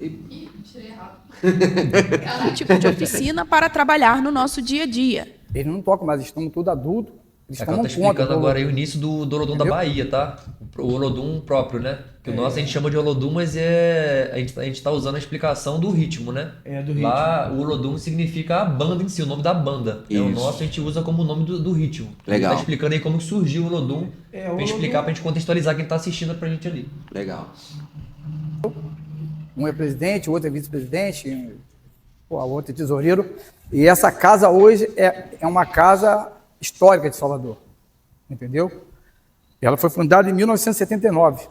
Um tipo de oficina para trabalhar no nosso dia a dia. Eles não tocam mais, eles estão tudo adultos, eles tomam Ela tá conta. explicando agora aí o início do Olodum da Bahia, tá? O Olodum próprio, né? Que o nosso a gente chama de Olodum, mas a gente tá usando a explicação do ritmo, né? Do ritmo. Lá o Olodum significa a banda em si, o nome da banda. Isso. O nosso a gente usa como nome do ritmo. Legal. Ele tá explicando aí como surgiu o Olodum, pra gente explicar, pra gente contextualizar quem tá assistindo pra gente ali. Legal. Um é presidente, o outro é vice-presidente, o outro é tesoureiro. E essa casa hoje é uma casa histórica de Salvador, entendeu? Ela foi fundada em 1979,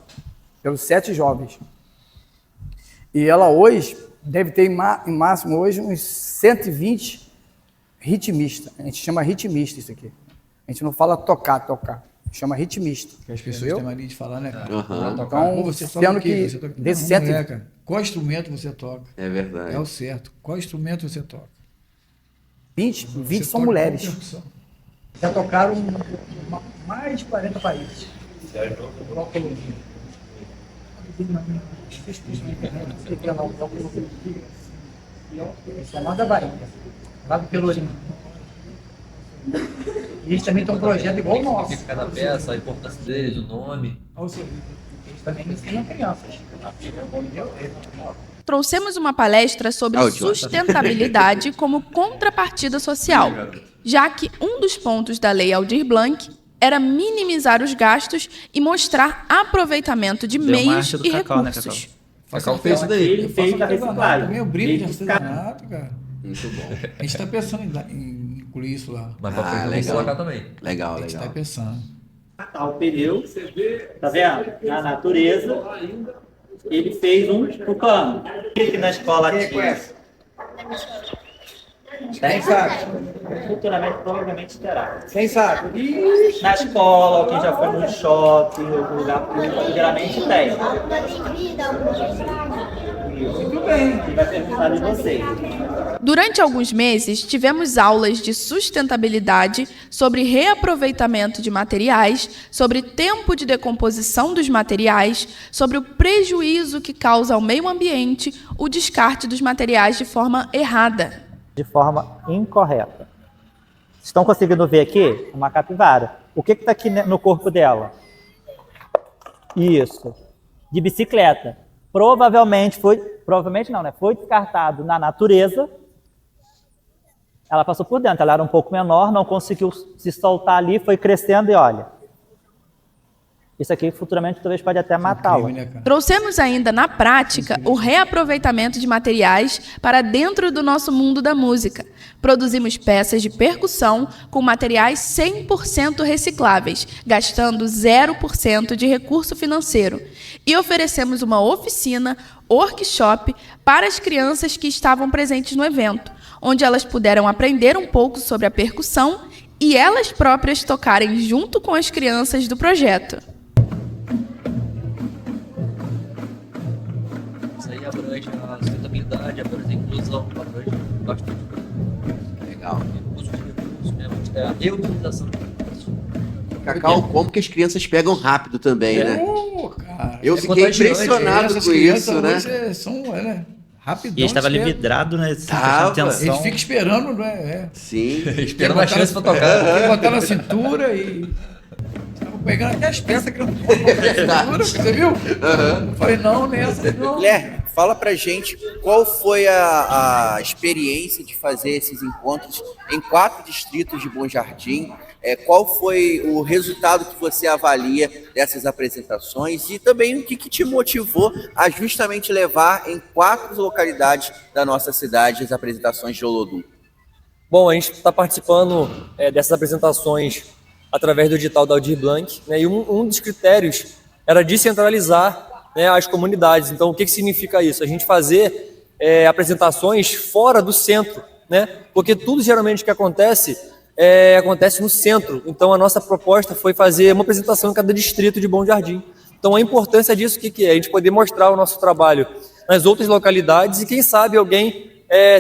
pelos 7 jovens. E ela hoje deve ter em máximo hoje uns 120 ritmistas. A gente chama ritmista isso aqui. A gente não fala tocar. Chama ritmista. Que as pessoas entendeu? têm mania de falar, né, cara? Então, Você toca sendo o quê? que Você toca desse não 100... é, cara. Qual instrumento você toca? É verdade. É o certo. Qual instrumento você toca? 20 são mulheres. Já tocaram mais de 40 países. Isso é lá da Bahia, lá do Pelourinho. E eles também tem um projeto igual o nosso. Cada peça, a importância deles, o nome. Eles também ensinam crianças. Trouxemos uma palestra sobre sustentabilidade como contrapartida social, já que um dos pontos da Lei Aldir Blanc era minimizar os gastos e mostrar aproveitamento de meios e recursos. Cacau fez isso daí. Eu faço artesanato também, eu brinco de artesanato, cara. Muito bom. A gente está pensando em incluir isso lá. Mas pra frente eu vou colocar também. Legal, A gente está legal. pensando. O pneu, tá vendo? Na natureza, ele fez um tucano. Aqui na escola tinha. Quem sabe? Futuramente, provavelmente terá. Quem sabe? Na escola, quem já foi no shopping, no lugar público, geralmente tem. Muito bem. E vai perguntar de vocês. Durante alguns meses, tivemos aulas de sustentabilidade, sobre reaproveitamento de materiais, sobre tempo de decomposição dos materiais, sobre o prejuízo que causa ao meio ambiente o descarte dos materiais de forma errada. De forma incorreta. Vocês estão conseguindo ver aqui? Uma capivara. O que está aqui no corpo dela? Isso. De bicicleta. Provavelmente não, né? Foi descartado na natureza. Ela passou por dentro, ela era um pouco menor, não conseguiu se soltar ali, foi crescendo e olha. Isso aqui futuramente talvez pode até matá-la. Trouxemos ainda na prática o reaproveitamento de materiais para dentro do nosso mundo da música. Produzimos peças de percussão com materiais 100% recicláveis, gastando 0% de recurso financeiro. E oferecemos uma oficina, workshop, para as crianças que estavam presentes no evento, onde elas puderam aprender um pouco sobre a percussão e elas próprias tocarem junto com as crianças do projeto. Isso aí abrange a sustentabilidade, abrange a inclusão, abrange bastante. Legal. Uso de recursos, né? A reutilização de recursos. Cacau, como que as crianças pegam rápido também, né? Cara, Eu fiquei impressionado essas com isso, né? crianças são, rapidão. E ele estava ali eles vidrado, né? Tava. Atenção. Eles ficam esperando, né? Sim. Esperando a chance pra tocar. Botar na cintura e... Estavam pegando até as peças que não cintura, você viu? Eu falei, não, nessa não. Guilherme, fala pra gente qual foi a experiência de fazer esses encontros em 4 distritos de Bom Jardim. Qual foi o resultado que você avalia dessas apresentações e também o que te motivou a justamente levar em 4 localidades da nossa cidade as apresentações de Olodum? Bom, a gente está participando dessas apresentações através do edital da Aldir Blanc, né, e um dos critérios era descentralizar, né, as comunidades. Então, o que significa isso? A gente fazer apresentações fora do centro, né, porque tudo geralmente que acontece no centro. Então, a nossa proposta foi fazer uma apresentação em cada distrito de Bom Jardim. Então, a importância disso, o que é? A gente poder mostrar o nosso trabalho nas outras localidades e, quem sabe, alguém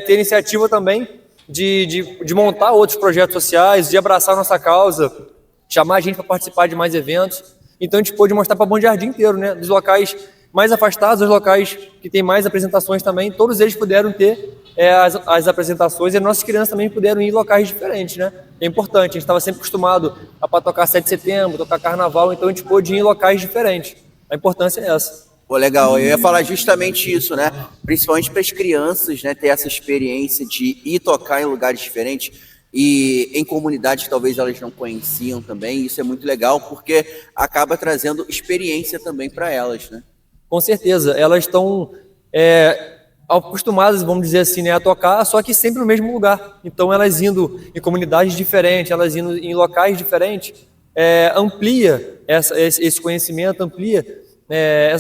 ter iniciativa também de montar outros projetos sociais, de abraçar a nossa causa, chamar a gente para participar de mais eventos. Então, a gente pôde mostrar para Bom Jardim inteiro, né? Dos locais mais afastados, os locais que tem mais apresentações também, todos eles puderam ter as apresentações e as nossas crianças também puderam ir em locais diferentes, né? É importante, a gente estava sempre acostumado a tocar 7 de setembro, tocar carnaval, então a gente pôde ir em locais diferentes. A importância é essa. Pô, legal, eu ia falar justamente isso, né? Principalmente para as crianças, né, ter essa experiência de ir tocar em lugares diferentes e em comunidades que talvez elas não conheciam também. Isso é muito legal porque acaba trazendo experiência também para elas, né? Com certeza, elas estão acostumadas, vamos dizer assim, né, a tocar, só que sempre no mesmo lugar. Então, elas indo em comunidades diferentes, elas indo em locais diferentes, amplia esse conhecimento, amplia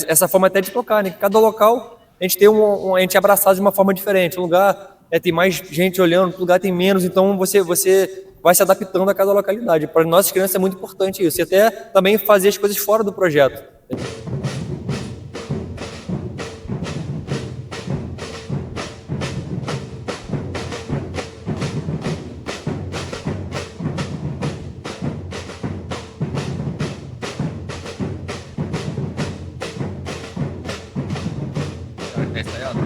essa forma até de tocar, né? Cada local a gente tem a gente é abraçado de uma forma diferente. Um lugar tem mais gente olhando, outro lugar tem menos, então você vai se adaptando a cada localidade. Para nossas crianças é muito importante isso, e até também fazer as coisas fora do projeto. É ensaiado?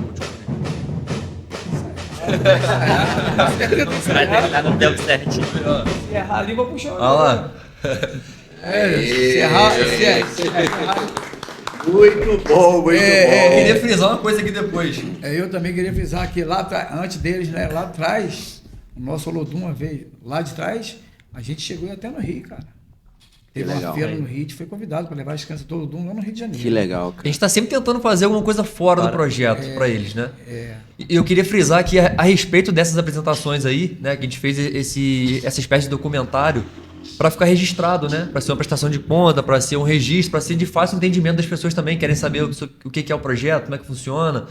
Vai terminar no tempo certinho. Se errar a língua, puxou. Olha lá. Se errar. Muito bom, muito Eu bom. queria frisar uma coisa aqui depois. Eu também queria frisar que lá antes deles, né? Lá atrás, o nosso Olodum uma vez, lá de trás, a gente chegou até no Rio, cara. Teve uma feira no Rio, a gente foi convidado para levar as crianças do Olodum lá no Rio de Janeiro. Que legal, cara. A gente está sempre tentando fazer alguma coisa fora do projeto para eles, né? E eu queria frisar que a respeito dessas apresentações aí, né, que a gente fez essa espécie de documentário para ficar registrado, né? Para ser uma prestação de conta, para ser um registro, para ser de fácil entendimento das pessoas também que querem saber o que é o projeto, como é que funciona,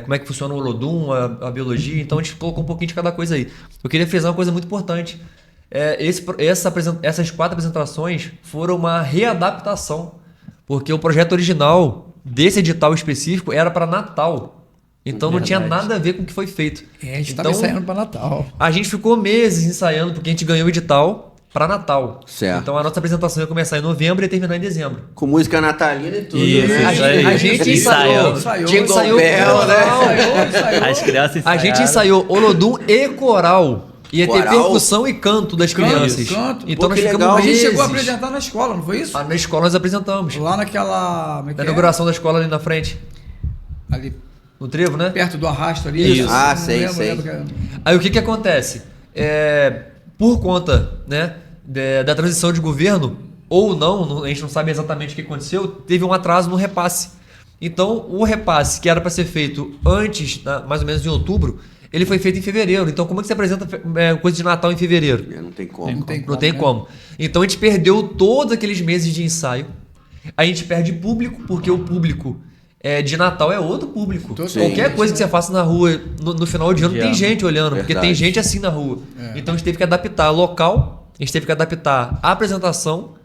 como é que funciona o Olodum, a biologia. Então a gente colocou um pouquinho de cada coisa aí. Eu queria frisar uma coisa muito importante. Essas 4 apresentações foram uma readaptação, porque o projeto original desse edital específico era para Natal. Então não tinha nada a ver com o que foi feito. A gente estava ensaiando para Natal. A gente ficou meses ensaiando, porque a gente ganhou o edital para Natal. Certo. Então a nossa apresentação ia começar em novembro e ia terminar em dezembro. Com música natalina e tudo, Isso, né? A gente ensaiou. Jingle Bell, né? As crianças A gente ensaiou Olodum e coral. Ia ter Coral? percussão e canto das crianças. Canto. Então Pô, nós que ficamos legal. A gente meses. chegou a apresentar na escola, não foi isso? Na escola nós apresentamos. Lá naquela. Como é que Na é? inauguração da escola ali na frente. Ali No trevo, né? perto do arrasto ali. Isso. Ah, Não sei, lembro, sei. lembro. Aí o que acontece? Por conta, né, da transição de governo, ou não, a gente não sabe exatamente o que aconteceu, teve um atraso no repasse. Então, o repasse que era para ser feito antes, mais ou menos em outubro, ele foi feito em fevereiro. Então, como é que você apresenta coisa de Natal em fevereiro? Não tem como. Não tem como. Então, a gente perdeu todos aqueles meses de ensaio. A gente perde público, porque o público de Natal é outro público. Sim. Qualquer coisa que você faça na rua, no final de ano, tem gente olhando, porque Verdade. tem gente assim na rua. Então, a gente teve que adaptar local, a gente teve que adaptar a apresentação,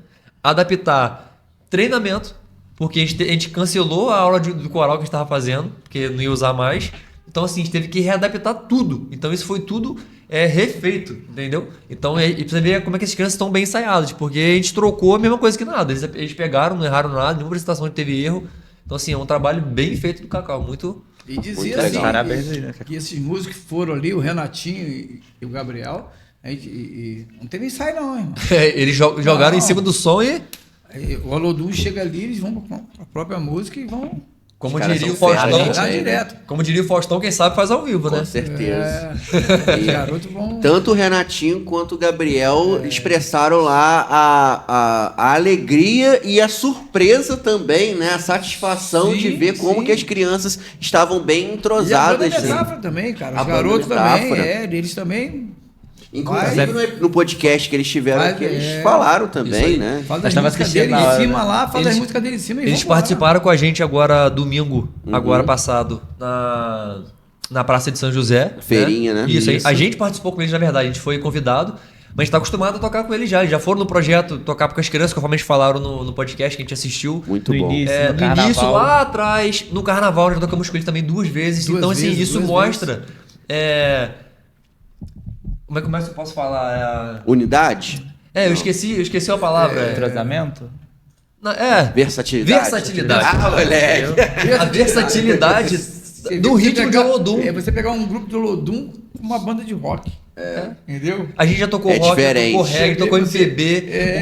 adaptar treinamento, porque a gente cancelou a aula do coral que a gente estava fazendo, porque não ia usar mais. Então, assim, a gente teve que readaptar tudo. Então, isso foi tudo refeito, entendeu? Então, e pra você ver como é que as crianças estão bem ensaiadas, porque a gente trocou a mesma coisa que nada. Eles pegaram, não erraram nada, nenhuma apresentação teve erro. Então, assim, é um trabalho bem feito do Cacau, muito... E dizia Muito assim, legal. Parabéns aí, né? que esses músicos que foram ali, o Renatinho e o Gabriel, não teve ensaio não, irmão. Eles jogaram Não. em cima do som e... Aí, o Olodum chega ali, eles vão com a própria música e vão Como Os caras diria o são Faustão, feras, lá direto. como diria o Faustão, quem sabe faz ao vivo, né? Com certeza. Os garotos vão... Tanto o Renatinho quanto o Gabriel expressaram lá a alegria e a surpresa também, né? A satisfação Sim, de ver como sim. que as crianças estavam bem E a entrosadas. banda né? Metáfora também, cara. A Os banda garotos Metáfora. também, eles também... Inclusive no podcast que eles tiveram Vai, aqui, eles falaram também, né? Fala Nós das tava músicas assistindo dele na em hora, cima né? lá, fala das Eles- músicas dele em cima e Eles vambora. participaram com a gente agora domingo, agora passado, na Praça de São José. Feirinha, né? Isso, Isso. a gente participou com eles, na verdade, a gente foi convidado, mas a gente tá acostumado a tocar com eles já. Eles já foram no projeto tocar com as crianças, conforme eles falaram no podcast que a gente assistiu. Muito No bom. início. No carnaval. início, lá atrás, no carnaval, já tocamos com eles também 2 vezes. Duas Então, assim, vezes, isso duas mostra. Como é que eu posso falar? Unidade? Eu esqueci a palavra. Entrosamento? Versatilidade. Versatilidade. Ah, moleque. A versatilidade Você do você ritmo de pegar- Olodum. Você pegar um grupo de Olodum com uma banda de rock. Entendeu? A gente já tocou É rock, diferente. tocou reggae, tocou MPB.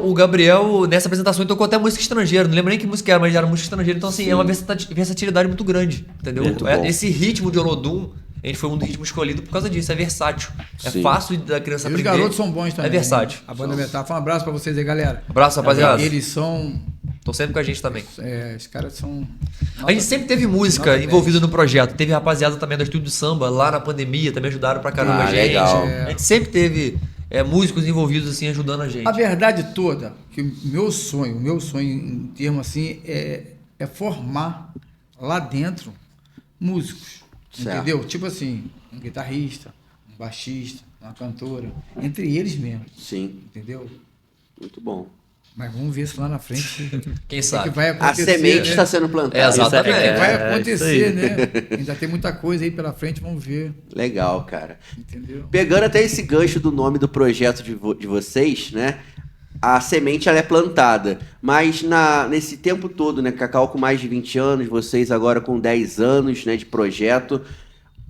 O Gabriel, nessa apresentação, ele tocou até música estrangeira. Não lembro nem que música era, mas era música estrangeira. Então, assim, é uma versatilidade muito grande. Entendeu? Muito bom. Esse ritmo de Olodum, a gente foi um dos ritmos escolhido por causa disso. É versátil. Sim. É fácil da criança E os aprender. garotos são bons também. É versátil. A banda Metáfora. Um abraço pra vocês aí, galera. Abraço, rapaziada. Eles são... Estão sempre com a gente também. os caras são... A gente sempre teve música nota envolvida no projeto. Teve rapaziada também do Estúdio do Samba, lá na pandemia, também ajudaram pra caramba Ah, a gente. legal. A gente sempre teve músicos envolvidos assim, ajudando a gente. A verdade toda, que o meu sonho em termos assim, é formar lá dentro músicos. Certo. Entendeu? Tipo assim, um guitarrista, um baixista, uma cantora. Entre eles mesmo. Sim, Entendeu? muito bom. Mas vamos ver se lá na frente Quem o sabe? que vai A acontecer. semente né? está sendo plantada. Exatamente. O que vai isso acontecer, aí. né? Ainda tem muita coisa aí pela frente, vamos ver. Legal, cara. Entendeu? Pegando até esse gancho do nome do projeto de vocês, né? a semente ela é plantada, mas nesse tempo todo, né, Cacau com mais de 20 anos, vocês agora com 10 anos, né, de projeto,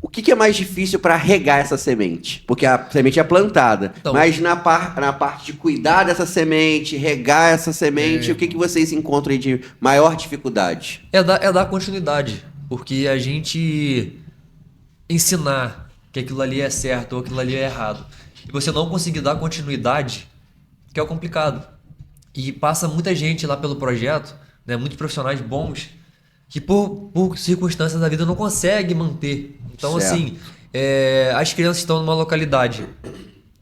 o que é mais difícil para regar essa semente? Porque a semente é plantada, Então, mas na parte de cuidar dessa semente, regar essa semente, o que vocês encontram aí de maior dificuldade? É dar continuidade, porque a gente ensinar que aquilo ali é certo ou aquilo ali é errado, e você não conseguir dar continuidade, que é o complicado. E passa muita gente lá pelo projeto, né, muitos profissionais bons, que por circunstâncias da vida não consegue manter. Então, Certo. assim, as crianças estão numa localidade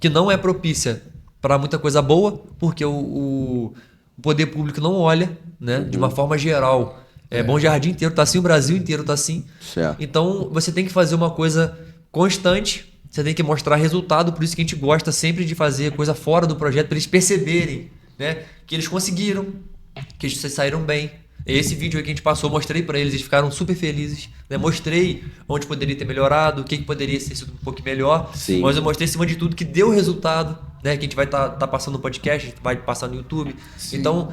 que não é propícia para muita coisa boa, porque o poder público não olha, né, de uma forma geral. Bom Jardim inteiro tá assim, o Brasil inteiro tá assim. Certo. Então, você tem que fazer uma coisa constante, você tem que mostrar resultado, por isso que a gente gosta sempre de fazer coisa fora do projeto, para eles perceberem, né, que eles conseguiram, que eles saíram bem. Esse vídeo aí que a gente passou, mostrei para eles ficaram super felizes, né? Mostrei onde poderia ter melhorado, o que poderia ter sido um pouco melhor. Sim. Mas eu mostrei em cima de tudo que deu resultado, né? Que a gente vai tá passando no podcast, a gente vai passar no YouTube. Sim. Então,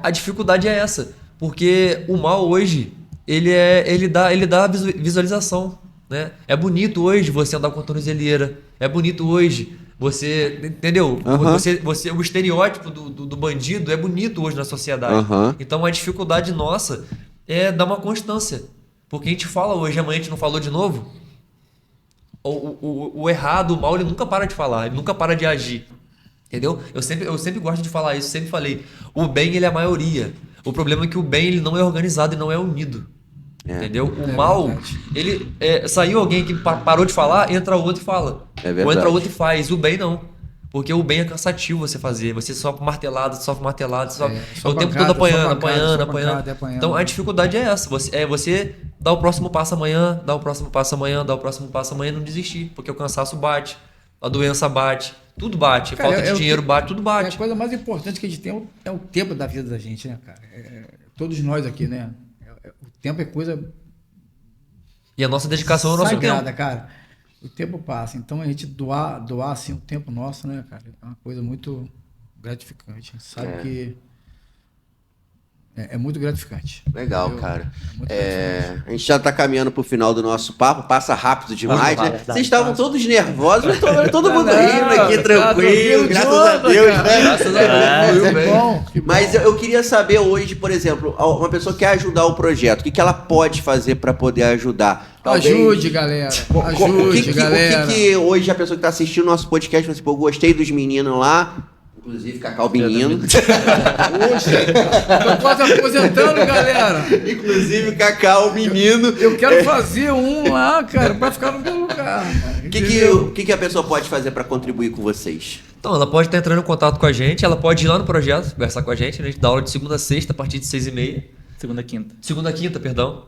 a dificuldade é essa, porque o mal hoje, ele dá visualização, né? É bonito hoje você andar com a tornozeleira, é bonito hoje você, entendeu? O estereótipo do bandido é bonito hoje na sociedade. Então a dificuldade nossa é dar uma constância. Porque a gente fala hoje, amanhã a gente não falou de novo. O errado, o mal, ele nunca para de falar, ele nunca para de agir. Entendeu? Eu sempre gosto de falar isso, sempre falei. O bem, ele é a maioria. O problema é que o bem, ele não é organizado e não é unido. Entendeu? O mal, ele saiu alguém que parou de falar, entra outro e fala. Ou entra outro e faz. O bem não. Porque o bem é cansativo você fazer. Você sofre martelado, sofre. É o tempo todo apanhando. Então a dificuldade é essa. Você dá o próximo passo amanhã, dá o próximo passo amanhã, dá o próximo passo amanhã e não desistir. Porque o cansaço bate, a doença bate, tudo bate. Cara, falta de dinheiro bate, tudo bate. A coisa mais importante que a gente tem é o tempo da vida da gente, né, cara? Todos nós aqui, né? O tempo é coisa... E a nossa dedicação é o nosso sagrada, tempo. cara. O tempo passa. Então a gente doar assim o tempo nosso, né, cara? É uma coisa muito gratificante. A gente sabe que é muito gratificante. Legal, cara. Muito A gente já tá caminhando pro final do nosso papo, passa rápido demais, né? Verdade. Vocês estavam todos nervosos, mas todo mundo Não, rindo aqui, tá tranquilo, tranquilo, graças a junto, Deus, cara. né? Graças a Deus. Que bom, que bom. Mas eu queria saber hoje, por exemplo, uma pessoa quer ajudar o projeto, o que ela pode fazer para poder ajudar? Ajude, galera. Ajude, galera. O que hoje a pessoa que tá assistindo o nosso podcast, fala assim, pô, eu gostei dos meninos lá, inclusive Cacau Menino. Tô quase aposentando, galera. Inclusive Cacau Menino. Eu quero fazer um lá, cara, pra ficar no meu lugar. O que a pessoa pode fazer para contribuir com vocês? Então, ela pode estar entrando em contato com a gente, ela pode ir lá no projeto, conversar com a gente né? A gente dá aula de segunda a sexta, a partir de 6h30. Segunda a quinta. Segunda a quinta, perdão.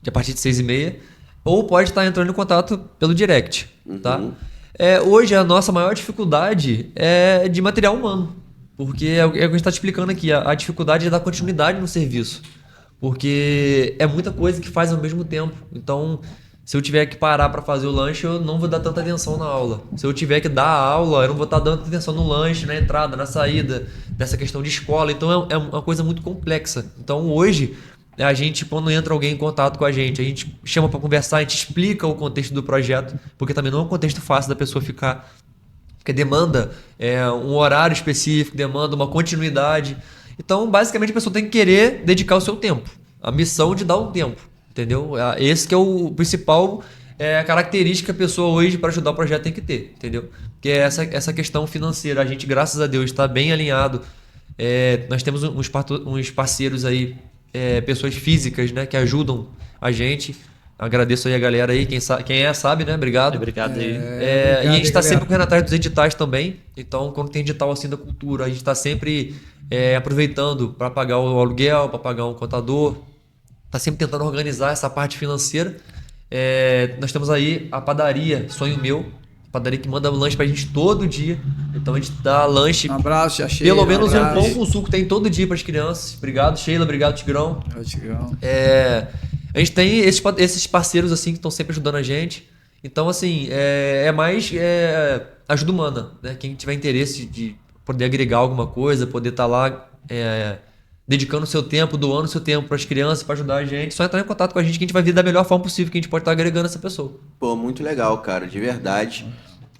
A partir de 6h30. Ou pode estar entrando em contato pelo direct, tá? Hoje, a nossa maior dificuldade é de material humano. Porque é o que a gente está te explicando aqui. A dificuldade é dar continuidade no serviço. Porque é muita coisa que faz ao mesmo tempo. Então, se eu tiver que parar para fazer o lanche, eu não vou dar tanta atenção na aula. Se eu tiver que dar a aula, eu não vou estar dando atenção no lanche, na entrada, na saída, nessa questão de escola. Então, é uma coisa muito complexa. Então, hoje, a gente, quando entra alguém em contato com a gente chama para conversar, a gente explica o contexto do projeto, porque também não é um contexto fácil da pessoa ficar... Porque demanda um horário específico, demanda uma continuidade. Então, basicamente, a pessoa tem que querer dedicar o seu tempo. A missão de dar um tempo. Entendeu? Esse que é o principal característica que a pessoa hoje, para ajudar o projeto, tem que ter. Entendeu? Que é essa questão financeira. A gente, graças a Deus, está bem alinhado. Nós temos uns parceiros aí, pessoas físicas, né, que ajudam a gente. Agradeço aí a galera aí. Quem sabe, né? Obrigado. Obrigado aí. E a gente está sempre correndo atrás dos editais também. Então, quando tem edital assim da cultura, a gente está sempre aproveitando para pagar o aluguel, para pagar um contador. Está sempre tentando organizar essa parte financeira. Nós temos aí a padaria Sonho Meu, padaria que manda lanche pra gente todo dia. Então a gente dá lanche. Um abraço, já Sheila. Pelo menos um pão com suco tem todo dia para as crianças. Obrigado, Sheila. Obrigado, Tigrão. A gente tem esses parceiros assim que estão sempre ajudando a gente. Então, assim, é mais ajuda humana, né? Quem tiver interesse de poder agregar alguma coisa, poder estar lá dedicando o seu tempo, doando o seu tempo para as crianças, para ajudar a gente, só entrar em contato com a gente que a gente vai ver da melhor forma possível, que a gente pode estar agregando essa pessoa. Pô, muito legal, cara, de verdade.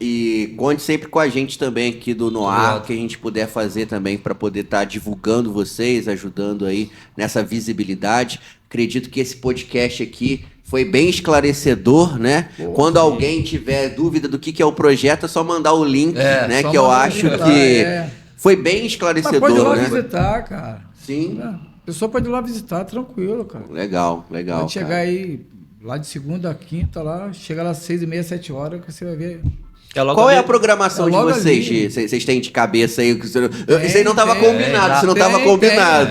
E conte sempre com a gente também aqui do Noir, Obrigado. que a gente puder fazer também para poder estar divulgando vocês, ajudando aí nessa visibilidade. Acredito que esse podcast aqui foi bem esclarecedor, né? Quando alguém tiver dúvida do que é o projeto, é só mandar o link, né? só Que eu mandar acho lá, que foi bem Mas esclarecedor, pode ir lá né? visitar, cara. Sim. A pessoa pode ir lá visitar, tranquilo, cara. Legal, legal. Pode chegar cara. aí, lá de segunda a quinta, lá, chega lá às 6h30, 7 horas, que você vai ver. Qual é a programação É de logo vocês? ali. Vocês têm de cabeça aí? Isso aí não estava tem, combinado, isso não estava combinado.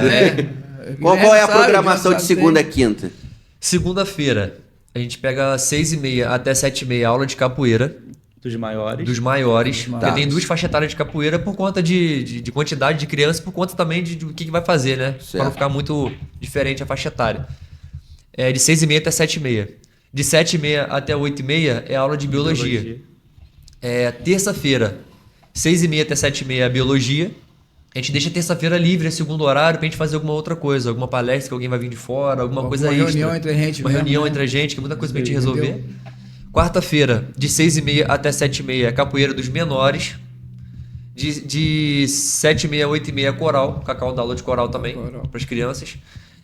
Qual é a programação de segunda a quinta? Segunda-feira, a gente pega 6h30 até 7h30 aula de capoeira. Dos maiores. Dos maiores. Tá. Porque tem 2 faixas etárias de capoeira por conta de quantidade de crianças, por conta também de o que vai fazer, né? Certo. Para não ficar muito diferente a faixa etária. É de 6h30 até 7h30. De 7h30 até 8h30 é aula de biologia. Terça-feira, 6h30 até 7h30 é biologia. A gente deixa terça-feira livre, é segundo horário, pra gente fazer alguma outra coisa. Alguma palestra que alguém vai vir de fora, alguma coisa extra. Reunião entre a gente Uma mesmo, reunião né? entre a gente, que é muita coisa pra gente Entendeu? resolver. Quarta-feira, de 6h30 até 7h30 é capoeira dos menores. De 7h30 a 8h30 é coral. Cacau dá aula de coral também, para as crianças.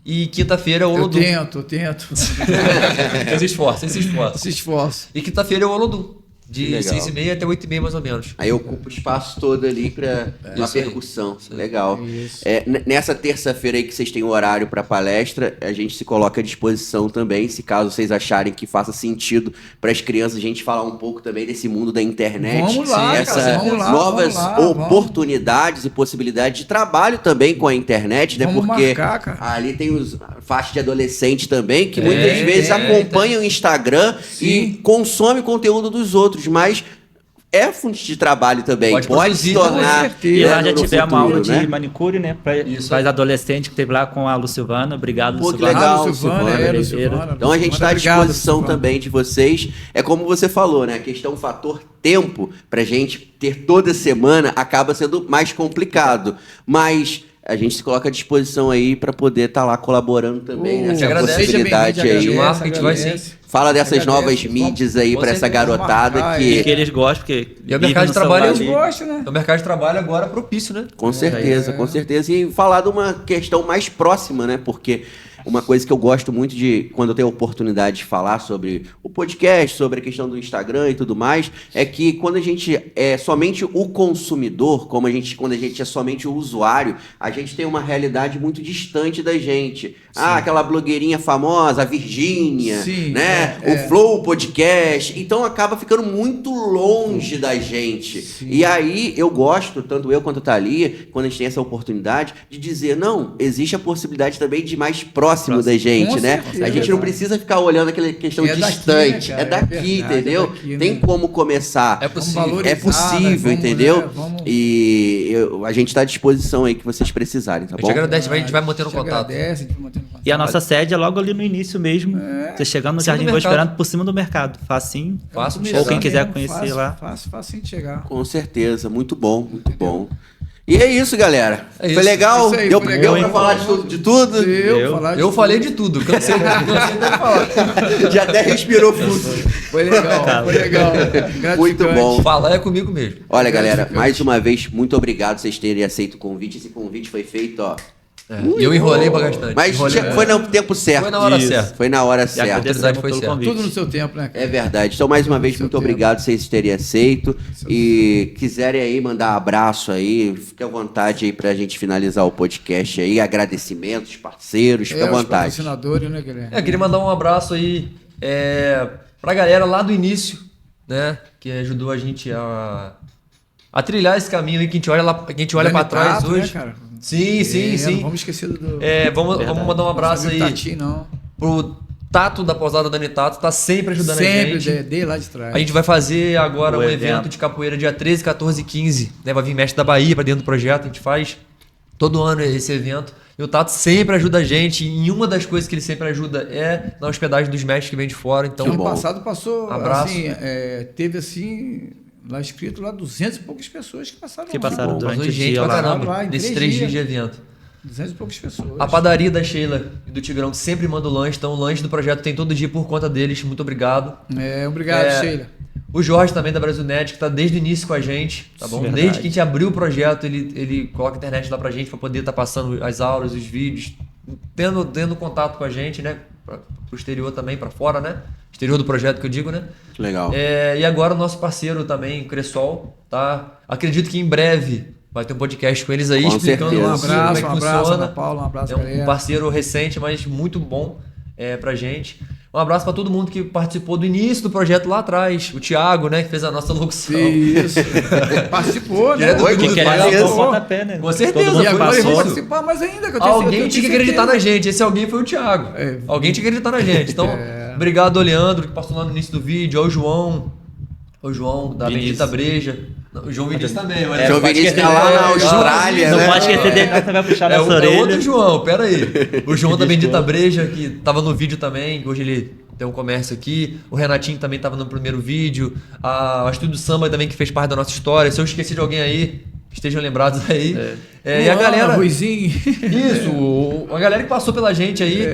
E quinta-feira é o Olodum. Eu tento. Se esforça. Se esforça. E quinta-feira é o Olodum. De Legal. 6h30 até 8h30, mais ou menos. Aí ocupa o espaço todo ali para uma Isso aí. percussão. Legal. Isso. Nessa terça-feira aí que vocês têm o horário para palestra, a gente se coloca à disposição também, se caso vocês acharem que faça sentido para as crianças, a gente falar um pouco também desse mundo da internet. Vamos lá, essas cara, vamos lá, novas vamos lá, oportunidades e possibilidades de trabalho também com a internet, né? Vamos Porque marcar, cara. ali tem os faixas de adolescente também, que muitas Tem, vezes tem, acompanham o Instagram e consomem conteúdo dos outros, mas é fonte de trabalho também. Pode Pode produzir, se com tornar. certeza. E lá né, já no tivemos uma futuro, aula de né? manicure, né? Para as adolescentes que teve lá com a Lucilvana. Obrigado, Pô, que Lucilvana. legal, Silvana, Silvana. Então a gente está à Obrigado, disposição Silvana. também de vocês. É como você falou, né? A questão fator tempo pra gente ter toda semana acaba sendo mais complicado. Mas a gente se coloca à disposição aí para poder estar lá colaborando também nessa agradece. possibilidade Seja aí. bem-vindo, Marca, a gente vai agradece. Fala dessas Agradece, novas vamos- mídias aí com para essa certeza, garotada marcar que. E que eles gostam, porque. E o mercado vivem de no trabalho celular Eles ali. gostam, né? O mercado de trabalho agora é propício, né? Com certeza, com certeza. E falar de uma questão mais próxima, né? Porque uma coisa que eu gosto muito de, quando eu tenho a oportunidade de falar sobre o podcast, sobre a questão do Instagram e tudo mais, é que quando a gente é somente o consumidor, quando a gente é somente o usuário, a gente tem uma realidade muito distante da gente. Ah, aquela blogueirinha famosa, a Virgínia, Sim, né? O Flow Podcast. Então acaba ficando muito longe da gente. E aí eu gosto, tanto eu quanto a Thalia, quando a gente tem essa oportunidade, de dizer, não, existe a possibilidade também de ir mais próximo da gente, Com né? certeza, A gente não precisa ficar olhando aquela questão É daqui, distante. né, cara? É daqui, É verdade, entendeu? é daqui, Tem né? como começar. É possível. Vamos É valorizar, possível, né? Vamos, entendeu? né? Vamos- E a gente está à disposição aí que vocês precisarem, tá A bom? gente agradece, a gente vai mantendo Te contato. agradece, a gente vai mantendo contato. E a nossa sede é logo ali no início mesmo. Você chegando no Cima do Jardim Boa mercado. Esperança, por cima do mercado. Facinho. Fácil de Ou chegar. quem quiser Mesmo, conhecer fácil, lá. Fácil de chegar. Com certeza, muito bom, muito bom. E é isso, galera. É isso. Foi legal? Isso aí, Deu, foi deu legal, pra hein? falar de tudo? Eu falei de tudo, cansei de falar. Já até respirou fundo. Foi legal, foi legal. Muito Gratificante. bom. Falar é comigo mesmo. Olha, galera, mais uma vez, muito obrigado por vocês terem aceito o convite. Esse convite foi feito, ó. E eu enrolei bastante. Mas foi no tempo certo. Foi na hora Isso. certa. Foi na hora E certa. agradecemos foi pelo certo. convite. Tudo no seu tempo, né? cara? É verdade. Então, mais uma vez, muito obrigado por vocês terem aceito. E quiserem aí mandar um abraço aí, fique à vontade aí pra gente finalizar o podcast aí. Agradecimentos, parceiros, fique à Os vontade. patrocinadores, né, Guilherme? Queria mandar um abraço aí pra galera lá do início, né? Que ajudou a gente a trilhar esse caminho aí que a gente olha lá, que a gente olha pra trás Tato, hoje. Né, cara? Sim, sim, Não sim. vamos esquecer do. Vamos mandar um abraço aí Tati, não. pro Tato da Pousada Dani Tato, tá sempre ajudando a Sempre gente. de lá de trás. A gente vai fazer agora O um evento evento de capoeira dia 13, 14 e 15. Né? Vai vir mestre da Bahia pra dentro do projeto. A gente faz todo ano esse evento. E o Tato sempre ajuda a gente. E uma das coisas que ele sempre ajuda é na hospedagem dos mestres que vem de fora. Então, ano passado passou, Abraço. assim, teve assim lá escrito lá 200 e poucas pessoas que passaram Que lá. passaram durante Passou o gente dia pra lá. caramba, Lá em nesses 3 3 dias dias. de evento. 200 e poucas pessoas. A padaria da Sheila e do Tigrão que sempre manda o lanche, então o lanche do projeto tem todo dia por conta deles. Muito obrigado. Obrigado, Sheila. O Jorge também da Brasilnet, que tá desde o início com a gente, tá bom? Verdade. Desde que a gente abriu o projeto, ele coloca a internet lá pra gente pra poder estar passando as aulas, os vídeos, tendo contato com a gente, né? Pro exterior também, pra fora, né? Exterior do projeto que eu digo, né? Que legal. E agora o nosso parceiro também, o Cressol, tá? Acredito que em breve vai ter um podcast com eles aí, Com explicando certeza. Um como é abraço, que um abraço, funciona. Ana Paula, um abraço, É um galera. parceiro recente, mas muito bom pra gente. Um abraço pra todo mundo que participou do início do projeto lá atrás. O Thiago, né, que fez a nossa locução. Isso. Participou, né? Direto do Que grupo, querendo participou. dar o pontapé, né? Com certeza, Todo mundo E agora eu vou passou. participar mais ainda. Que eu tenho Alguém certeza, tinha que eu tenho acreditar na certeza. gente. Esse alguém foi o Thiago. Alguém tinha que acreditar na gente. Então, obrigado ao Leandro, que passou lá no início do vídeo, ao João. O João da Vinícius. Bendita Breja. Não, o João Vinícius também, mas João Vinícius tá lá na Austrália, Não né? pode esquecer dele, não, você vai puxar nessa o orelha. outro João, pera aí. O João da Bendita Breja, que tava no vídeo também, hoje ele tem um comércio aqui. O Renatinho também tava no primeiro vídeo. O Estúdio Samba também, que fez parte da nossa história. Se eu esqueci de alguém aí, estejam lembrados aí. E a galera... Ruizinho. Isso, a galera que passou pela gente aí,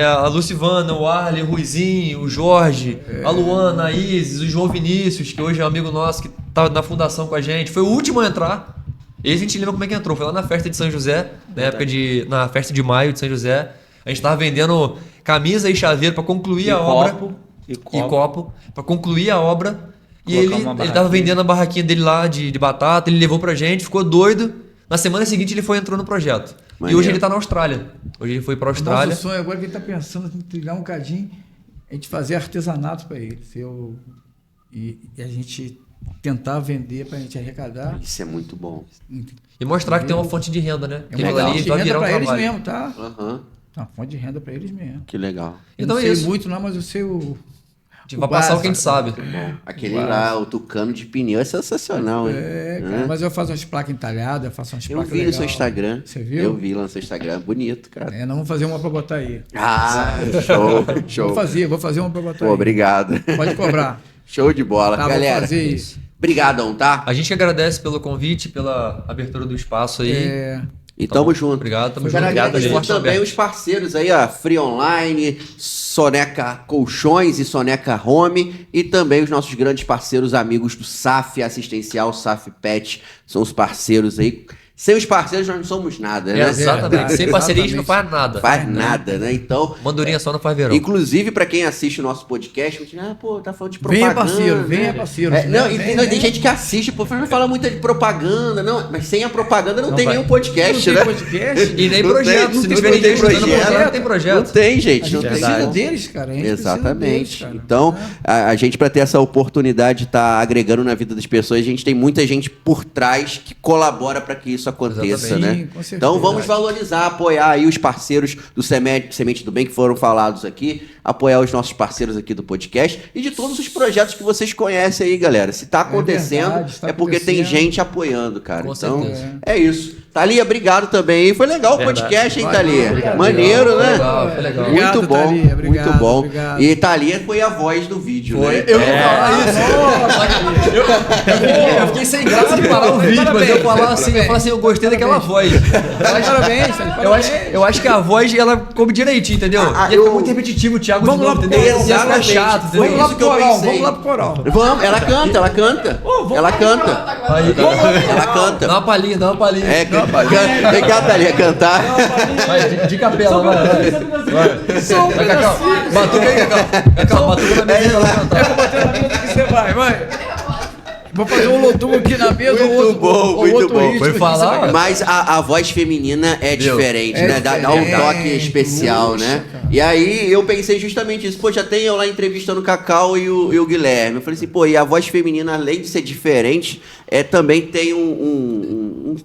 a Lucivana, o Arley, o Ruizinho, o Jorge, a Luana, a Isis, o João Vinícius, que hoje é um amigo nosso que tá na fundação com a gente, foi o último a entrar. Esse a gente lembra como é que entrou, foi lá na festa de São José, na festa de maio de São José. A gente tava vendendo camisa e chaveiro para concluir a obra. E copo, para concluir a obra. E Colocar ele uma tava barraquinha. vendendo a barraquinha dele lá de batata, ele levou pra gente, ficou doido. Na semana seguinte ele entrou no projeto. Maneiro. E hoje ele tá na Austrália. Hoje ele foi pra Austrália. Nosso sonho agora é que ele está pensando em trilhar um bocadinho, a gente fazer artesanato para ele. E a gente tentar vender para a gente arrecadar. Isso é muito bom. E mostrar que tem uma fonte de renda, né? É Que uma aquilo ali fonte de vai renda virar um para eles trabalho. mesmo, tá? Aham. Uma fonte de renda para eles mesmo. Que legal. Eu Então não é sei isso. muito não, mas eu sei o... A gente vai passar o que a gente sabe. Aquele lá, o tucano de pneu é sensacional, hein? Cara, mas eu faço umas placas entalhadas, eu faço umas Eu placas vi no seu legais. Instagram. Você viu? Eu vi lá no seu Instagram. Bonito, cara. Nós vamos fazer uma para botar aí. Ah, show, show. Vou fazer uma para botar Pô, aí. obrigado. Pode cobrar. Show de bola. Tá, vou Galera, fazer isso. brigadão, tá? A gente agradece pelo convite, pela abertura do espaço aí. E tamo junto. Obrigado, tamo Quero junto. Obrigado, agradecer gente. também os parceiros aí, ó, Free Online, Soneca Colchões e Soneca Home, e também os nossos grandes parceiros amigos do SAF Assistencial, SAF Pet, são os parceiros aí. Sem os parceiros nós não somos nada, né? Exatamente. Sem parceria a gente não faz nada. Faz nada, né? Então, Mandurinha só não faz verão. inclusive, pra quem assiste o nosso podcast, pô, tá falando de propaganda. Venha parceiro. Não, e tem gente que assiste, pô, não fala muito de propaganda, não, mas sem a propaganda não tem vai. nenhum podcast, Não né? tem podcast. E nem Não projeto. tem, Se não tiver tem ninguém estudando projeto. projeto, não tem projeto. Não tem, A gente, gente não tem. precisa não. deles, cara. A gente Exatamente. precisa deles, cara. Então, a gente, para ter essa oportunidade de estar agregando na vida das pessoas, a gente tem muita gente por trás que colabora para que isso aconteça, Exatamente. né? Sim, com certeza. Então, vamos valorizar, apoiar aí os parceiros do Semente do Bem que foram falados aqui, apoiar os nossos parceiros aqui do podcast e de todos os projetos que vocês conhecem aí, galera. Se tá acontecendo, verdade, está é porque tem acontecendo. gente apoiando, cara. Com Então, certeza. é isso. Thalia, obrigado também. Foi legal o Verdade. podcast, hein, Valeu, Thalia? obrigado. Maneiro, né? Legal, foi legal. Muito Obrigado, bom, Thalia, obrigado, muito bom. obrigado. E Thalia foi a voz do vídeo, né? Eu vou falar isso. Eu fiquei sem graça de parar o vídeo, mas eu falar assim, eu gostei daquela voz. Parabéns. Eu acho que a voz, ela come direitinho, entendeu? Ia eu- ficar muito repetitivo o Thiago Vamos de novo, lá pro entendeu? coral, Ia ficar exatamente. chato, entendeu? Foi Vamos lá isso pro que eu coral, pensei. vamos lá pro coral. Vamos, ela canta. Ela canta. Aí, Ela canta. dá uma palhinha. É, vem cá, Thalia, cantar. Vai, de capela, vai. Vai, Cacau. Batuca aí, Cacau. Cacau, batuca na mesa pra ela cantar. Você vai. Vou fazer um lotumo aqui na mesa. Muito bom, muito bom. Foi falar? Mas a voz feminina é diferente, né? Dá um toque especial, né? E aí eu pensei justamente isso. Pô, já tem eu lá entrevistando o Cacau e o Guilherme. Eu falei assim, pô, e a voz feminina, além de ser diferente, também tem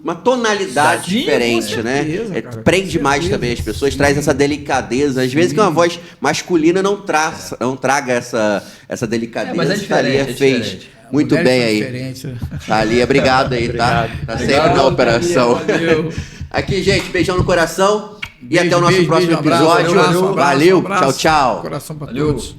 uma tonalidade diferente, com né? certeza, cara, com Prende mais certeza. também as pessoas, traz essa delicadeza. Às vezes que uma voz masculina não traga essa delicadeza. mas é que a Thalia diferente, é fez diferente. muito Mulheres bem são aí. diferentes. Thalia, obrigado aí, tá? Tá sempre Obrigado, na operação. Valeu. Aqui, gente, beijão no coração. E Beijo, até o nosso beijo, próximo beijo, abraço, episódio. abraço, Valeu, abraço. tchau, tchau. Coração pra Valeu. todos.